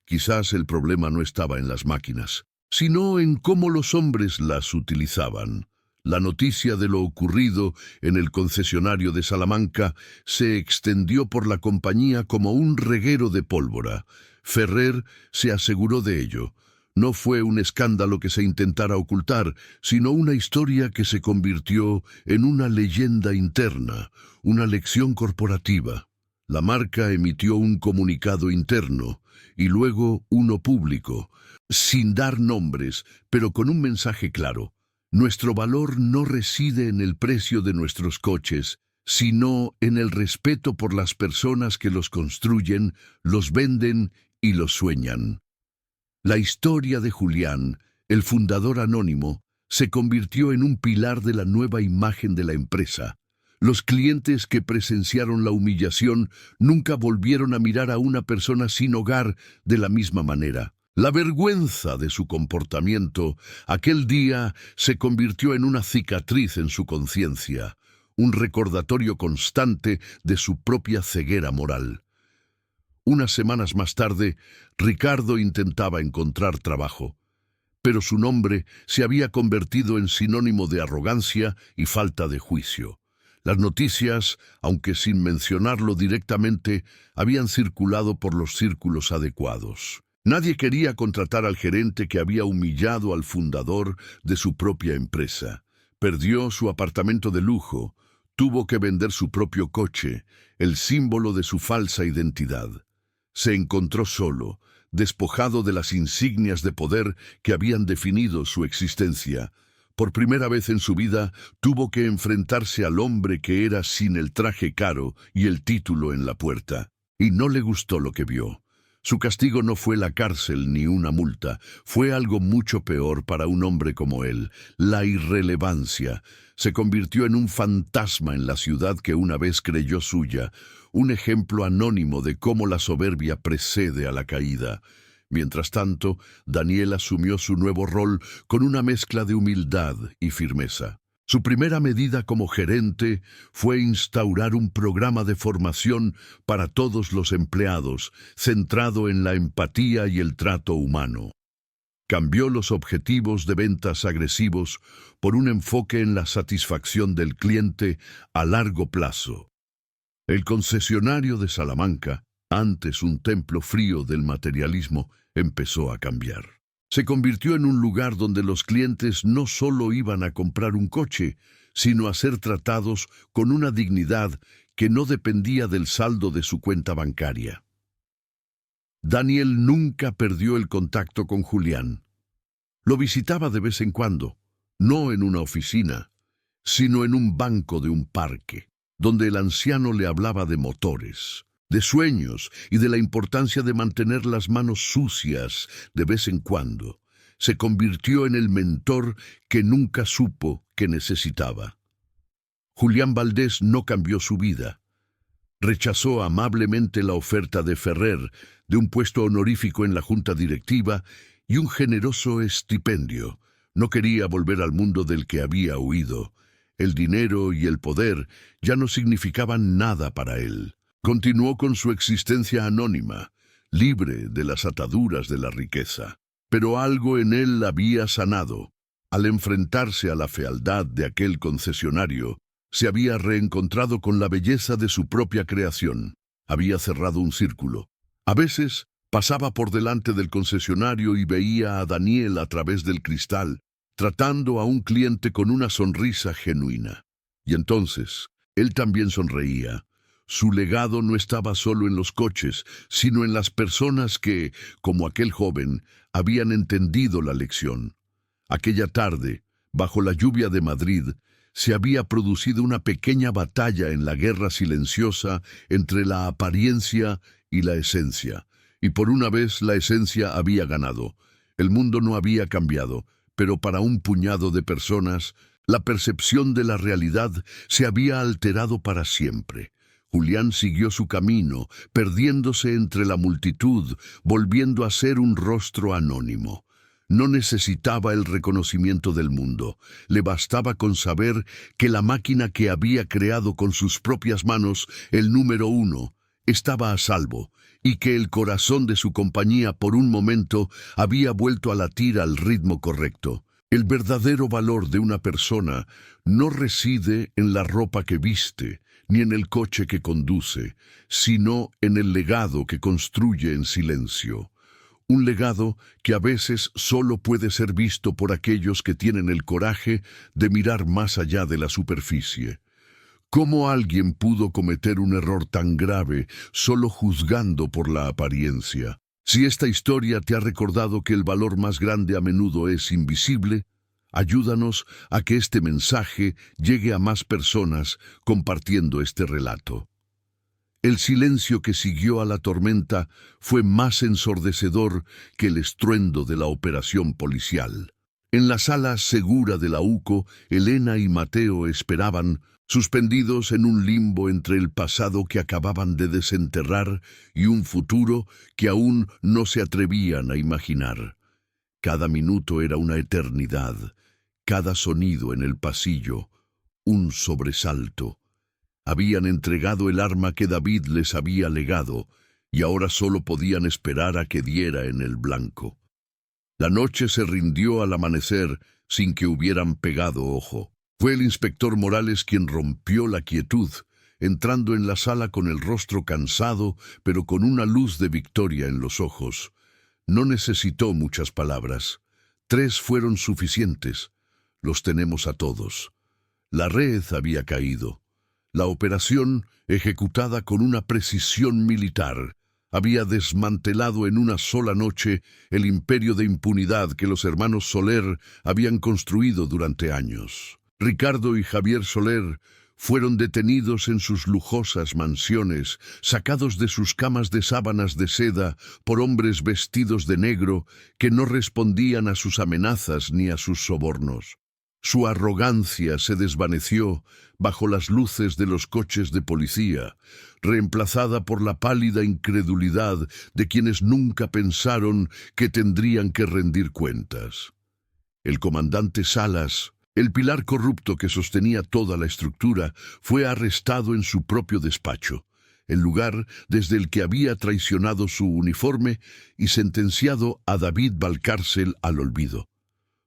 Quizás el problema no estaba en las máquinas, sino en cómo los hombres las utilizaban. La noticia de lo ocurrido en el concesionario de Salamanca se extendió por la compañía como un reguero de pólvora. Ferrer se aseguró de ello. No fue un escándalo que se intentara ocultar, sino una historia que se convirtió en una leyenda interna, una lección corporativa. La marca emitió un comunicado interno y luego uno público, sin dar nombres, pero con un mensaje claro. Nuestro valor no reside en el precio de nuestros coches, sino en el respeto por las personas que los construyen, los venden y los sueñan. La historia de Julián, el fundador anónimo, se convirtió en un pilar de la nueva imagen de la empresa. Los clientes que presenciaron la humillación nunca volvieron a mirar a una persona sin hogar de la misma manera. La vergüenza de su comportamiento aquel día se convirtió en una cicatriz en su conciencia, un recordatorio constante de su propia ceguera moral. Unas semanas más tarde, Ricardo intentaba encontrar trabajo, pero su nombre se había convertido en sinónimo de arrogancia y falta de juicio. Las noticias, aunque sin mencionarlo directamente, habían circulado por los círculos adecuados. Nadie quería contratar al gerente que había humillado al fundador de su propia empresa. Perdió su apartamento de lujo, tuvo que vender su propio coche, el símbolo de su falsa identidad. Se encontró solo, despojado de las insignias de poder que habían definido su existencia. Por primera vez en su vida, tuvo que enfrentarse al hombre que era sin el traje caro y el título en la puerta. Y no le gustó lo que vio. Su castigo no fue la cárcel ni una multa, fue algo mucho peor para un hombre como él, la irrelevancia. Se convirtió en un fantasma en la ciudad que una vez creyó suya, un ejemplo anónimo de cómo la soberbia precede a la caída. Mientras tanto, Daniel asumió su nuevo rol con una mezcla de humildad y firmeza. Su primera medida como gerente fue instaurar un programa de formación para todos los empleados, centrado en la empatía y el trato humano. Cambió los objetivos de ventas agresivos por un enfoque en la satisfacción del cliente a largo plazo. El concesionario de Salamanca, antes un templo frío del materialismo, empezó a cambiar. Se convirtió en un lugar donde los clientes no solo iban a comprar un coche, sino a ser tratados con una dignidad que no dependía del saldo de su cuenta bancaria. Daniel nunca perdió el contacto con Julián. Lo visitaba de vez en cuando, no en una oficina, sino en un banco de un parque, donde el anciano le hablaba de motores, de sueños y de la importancia de mantener las manos sucias de vez en cuando. Se convirtió en el mentor que nunca supo que necesitaba. Julián Valdés no cambió su vida. Rechazó amablemente la oferta de Ferrer de un puesto honorífico en la junta directiva y un generoso estipendio. No quería volver al mundo del que había huido. El dinero y el poder ya no significaban nada para él. Continuó con su existencia anónima, libre de las ataduras de la riqueza. Pero algo en él había sanado. Al enfrentarse a la fealdad de aquel concesionario, se había reencontrado con la belleza de su propia creación. Había cerrado un círculo. A veces pasaba por delante del concesionario y veía a Daniel a través del cristal, tratando a un cliente con una sonrisa genuina. Y entonces, él también sonreía. Su legado no estaba solo en los coches, sino en las personas que, como aquel joven, habían entendido la lección. Aquella tarde, bajo la lluvia de Madrid, se había producido una pequeña batalla en la guerra silenciosa entre la apariencia y la esencia. Y por una vez la esencia había ganado. El mundo no había cambiado, pero para un puñado de personas, la percepción de la realidad se había alterado para siempre. Julián siguió su camino, perdiéndose entre la multitud, volviendo a ser un rostro anónimo. No necesitaba el reconocimiento del mundo. Le bastaba con saber que la máquina que había creado con sus propias manos, el número 1, estaba a salvo, y que el corazón de su compañía por un momento había vuelto a latir al ritmo correcto. El verdadero valor de una persona no reside en la ropa que viste, ni en el coche que conduce, sino en el legado que construye en silencio. Un legado que a veces solo puede ser visto por aquellos que tienen el coraje de mirar más allá de la superficie. ¿Cómo alguien pudo cometer un error tan grave solo juzgando por la apariencia? Si esta historia te ha recordado que el valor más grande a menudo es invisible, ayúdanos a que este mensaje llegue a más personas compartiendo este relato. El silencio que siguió a la tormenta fue más ensordecedor que el estruendo de la operación policial. En la sala segura de la UCO, Elena y Mateo esperaban, suspendidos en un limbo entre el pasado que acababan de desenterrar y un futuro que aún no se atrevían a imaginar. Cada minuto era una eternidad, cada sonido en el pasillo, un sobresalto. Habían entregado el arma que David les había legado, y ahora solo podían esperar a que diera en el blanco. La noche se rindió al amanecer sin que hubieran pegado ojo. Fue el inspector Morales quien rompió la quietud, entrando en la sala con el rostro cansado, pero con una luz de victoria en los ojos. No necesitó muchas palabras. 3 fueron suficientes. Los tenemos a todos. La red había caído. La operación, ejecutada con una precisión militar, había desmantelado en una sola noche el imperio de impunidad que los hermanos Soler habían construido durante años. Ricardo y Javier Soler fueron detenidos en sus lujosas mansiones, sacados de sus camas de sábanas de seda por hombres vestidos de negro que no respondían a sus amenazas ni a sus sobornos. Su arrogancia se desvaneció bajo las luces de los coches de policía, reemplazada por la pálida incredulidad de quienes nunca pensaron que tendrían que rendir cuentas. El comandante Salas, el pilar corrupto que sostenía toda la estructura, fue arrestado en su propio despacho, el lugar desde el que había traicionado su uniforme, y sentenciado a David Valcárcel al olvido.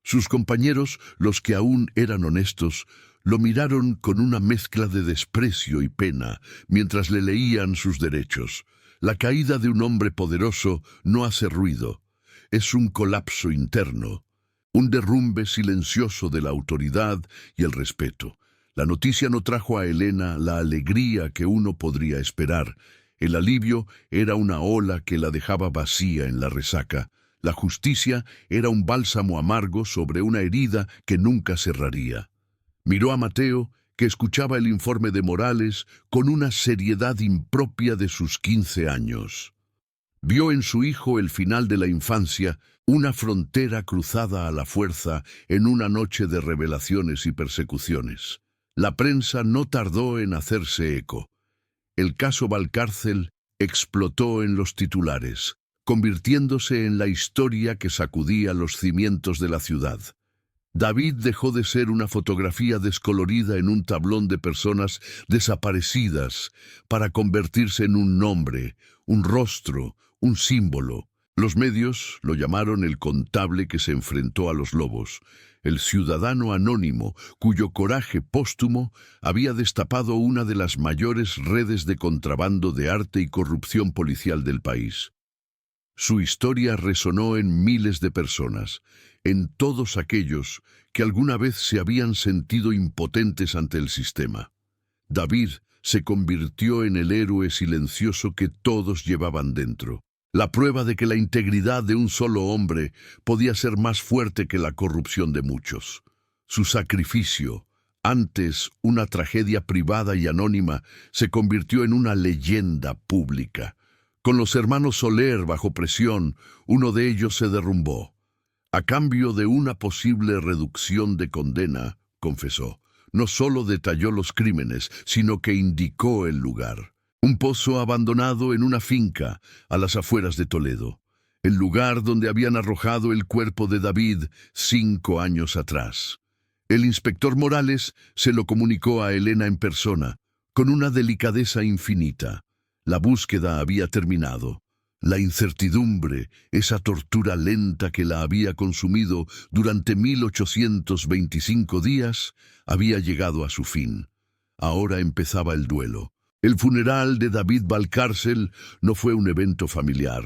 Sus compañeros, los que aún eran honestos, lo miraron con una mezcla de desprecio y pena mientras le leían sus derechos. La caída de un hombre poderoso no hace ruido. Es un colapso interno, un derrumbe silencioso de la autoridad y el respeto. La noticia no trajo a Elena la alegría que uno podría esperar. El alivio era una ola que la dejaba vacía en la resaca. La justicia era un bálsamo amargo sobre una herida que nunca cerraría. Miró a Mateo, que escuchaba el informe de Morales con una seriedad impropia de sus 15 años. Vio en su hijo el final de la infancia, una frontera cruzada a la fuerza en una noche de revelaciones y persecuciones. La prensa no tardó en hacerse eco. El caso Valcárcel explotó en los titulares, convirtiéndose en la historia que sacudía los cimientos de la ciudad. David dejó de ser una fotografía descolorida en un tablón de personas desaparecidas para convertirse en un nombre, un rostro, un símbolo. Los medios lo llamaron el contable que se enfrentó a los lobos, el ciudadano anónimo cuyo coraje póstumo había destapado una de las mayores redes de contrabando de arte y corrupción policial del país. Su historia resonó en miles de personas, en todos aquellos que alguna vez se habían sentido impotentes ante el sistema. David se convirtió en el héroe silencioso que todos llevaban dentro, la prueba de que la integridad de un solo hombre podía ser más fuerte que la corrupción de muchos. Su sacrificio, antes una tragedia privada y anónima, se convirtió en una leyenda pública. Con los hermanos Soler bajo presión, uno de ellos se derrumbó. A cambio de una posible reducción de condena, confesó. No solo detalló los crímenes, sino que indicó el lugar. Un pozo abandonado en una finca a las afueras de Toledo. El lugar donde habían arrojado el cuerpo de David 5 años atrás. El inspector Morales se lo comunicó a Elena en persona, con una delicadeza infinita. La búsqueda había terminado. La incertidumbre, esa tortura lenta que la había consumido durante 1825 días, había llegado a su fin. Ahora empezaba el duelo. El funeral de David Valcárcel no fue un evento familiar.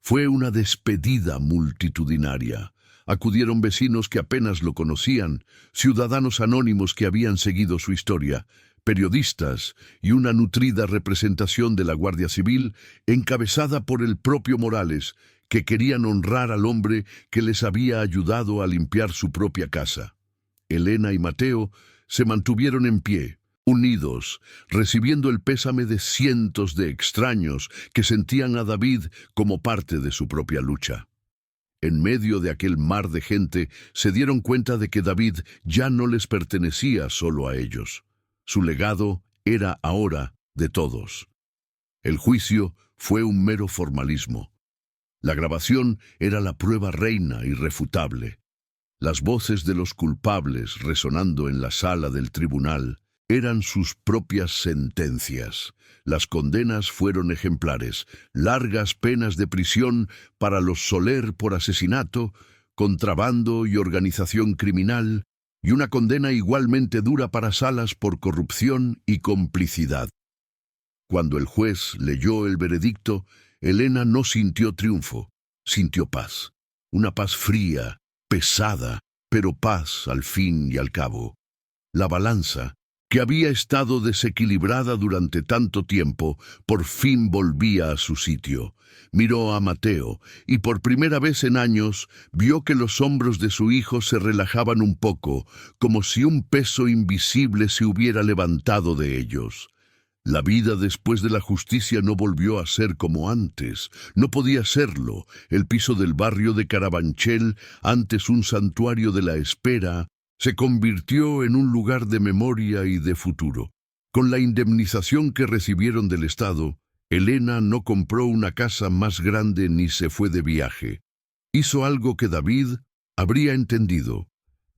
Fue una despedida multitudinaria. Acudieron vecinos que apenas lo conocían, ciudadanos anónimos que habían seguido su historia, periodistas y una nutrida representación de la Guardia Civil encabezada por el propio Morales, que querían honrar al hombre que les había ayudado a limpiar su propia casa. Elena y Mateo se mantuvieron en pie, unidos, recibiendo el pésame de cientos de extraños que sentían a David como parte de su propia lucha. En medio de aquel mar de gente, se dieron cuenta de que David ya no les pertenecía solo a ellos. Su legado era ahora de todos. El juicio fue un mero formalismo. La grabación era la prueba reina irrefutable. Las voces de los culpables resonando en la sala del tribunal eran sus propias sentencias. Las condenas fueron ejemplares, largas penas de prisión para los Soler por asesinato, contrabando y organización criminal, y una condena igualmente dura para Salas por corrupción y complicidad. Cuando el juez leyó el veredicto, Elena no sintió triunfo, sintió paz. Una paz fría, pesada, pero paz al fin y al cabo. La balanza, que había estado desequilibrada durante tanto tiempo, por fin volvía a su sitio. Miró a Mateo, y por primera vez en años vio que los hombros de su hijo se relajaban un poco, como si un peso invisible se hubiera levantado de ellos. La vida después de la justicia no volvió a ser como antes. No podía serlo. El piso del barrio de Carabanchel, antes un santuario de la espera, se convirtió en un lugar de memoria y de futuro. Con la indemnización que recibieron del Estado, Elena no compró una casa más grande ni se fue de viaje. Hizo algo que David habría entendido.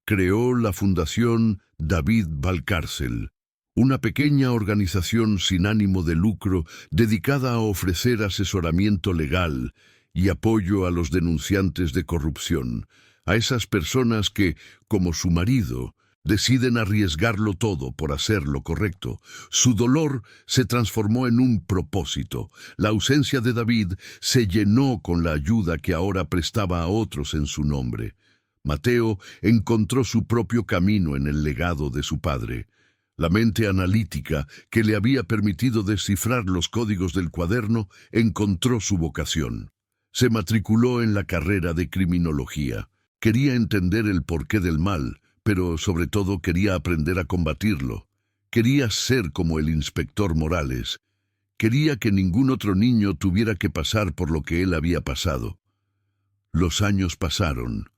Creó la Fundación David Valcárcel, una pequeña organización sin ánimo de lucro dedicada a ofrecer asesoramiento legal y apoyo a los denunciantes de corrupción, a esas personas que, como su marido, deciden arriesgarlo todo por hacer lo correcto. Su dolor se transformó en un propósito. La ausencia de David se llenó con la ayuda que ahora prestaba a otros en su nombre. Mateo encontró su propio camino en el legado de su padre. La mente analítica que le había permitido descifrar los códigos del cuaderno encontró su vocación. Se matriculó en la carrera de criminología. Quería entender el porqué del mal, pero sobre todo quería aprender a combatirlo. Quería ser como el inspector Morales. Quería que ningún otro niño tuviera que pasar por lo que él había pasado. Los años pasaron.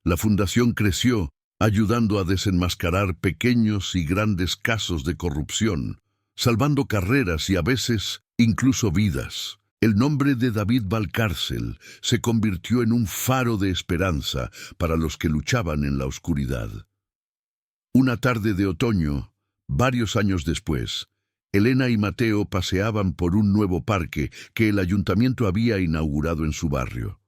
La fundación creció, ayudando a desenmascarar pequeños y grandes casos de corrupción, salvando carreras y a veces incluso vidas. El nombre de David Valcárcel se convirtió en un faro de esperanza para los que luchaban en la oscuridad. Una tarde de otoño, varios años después, Elena y Mateo paseaban por un nuevo parque que el ayuntamiento había inaugurado en su barrio.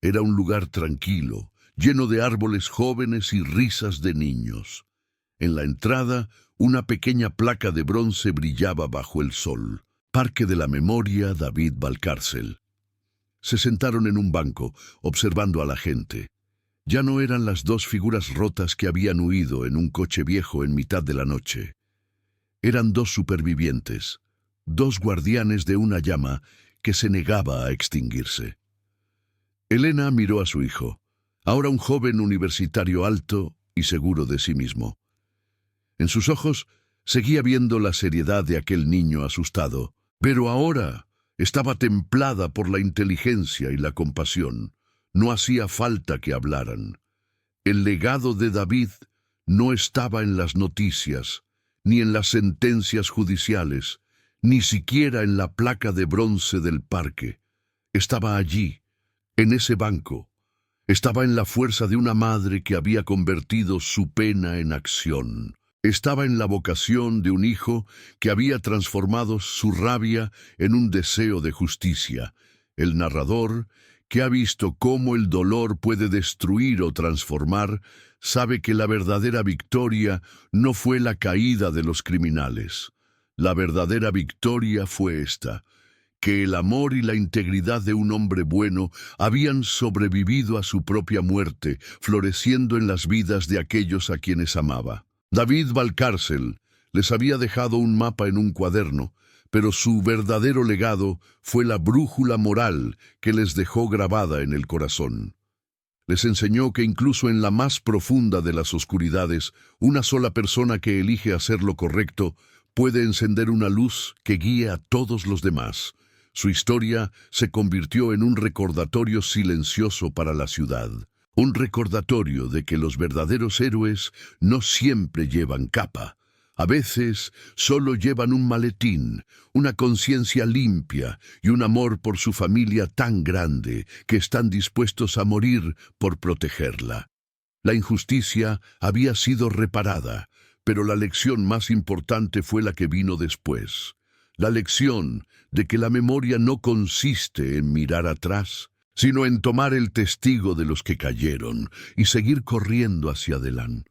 Era un lugar tranquilo, lleno de árboles jóvenes y risas de niños. En la entrada, una pequeña placa de bronce brillaba bajo el sol. Parque de la Memoria David Valcárcel. Se sentaron en un banco, observando a la gente. Ya no eran las dos figuras rotas que habían huido en un coche viejo en mitad de la noche. Eran dos supervivientes, dos guardianes de una llama que se negaba a extinguirse. Elena miró a su hijo, ahora un joven universitario alto y seguro de sí mismo. En sus ojos seguía viendo la seriedad de aquel niño asustado, pero ahora estaba templada por la inteligencia y la compasión. No hacía falta que hablaran. El legado de David no estaba en las noticias, ni en las sentencias judiciales, ni siquiera en la placa de bronce del parque. Estaba allí, en ese banco. Estaba en la fuerza de una madre que había convertido su pena en acción. Estaba en la vocación de un hijo que había transformado su rabia en un deseo de justicia. El narrador, que ha visto cómo el dolor puede destruir o transformar, sabe que la verdadera victoria no fue la caída de los criminales. La verdadera victoria fue esta: que el amor y la integridad de un hombre bueno habían sobrevivido a su propia muerte, floreciendo en las vidas de aquellos a quienes amaba. David Valcárcel les había dejado un mapa en un cuaderno, pero su verdadero legado fue la brújula moral que les dejó grabada en el corazón. Les enseñó que incluso en la más profunda de las oscuridades, una sola persona que elige hacer lo correcto puede encender una luz que guíe a todos los demás. Su historia se convirtió en un recordatorio silencioso para la ciudad. Un recordatorio de que los verdaderos héroes no siempre llevan capa. A veces solo llevan un maletín, una conciencia limpia y un amor por su familia tan grande que están dispuestos a morir por protegerla. La injusticia había sido reparada, pero la lección más importante fue la que vino después. La lección de que la memoria no consiste en mirar atrás, sino en tomar el testigo de los que cayeron y seguir corriendo hacia adelante.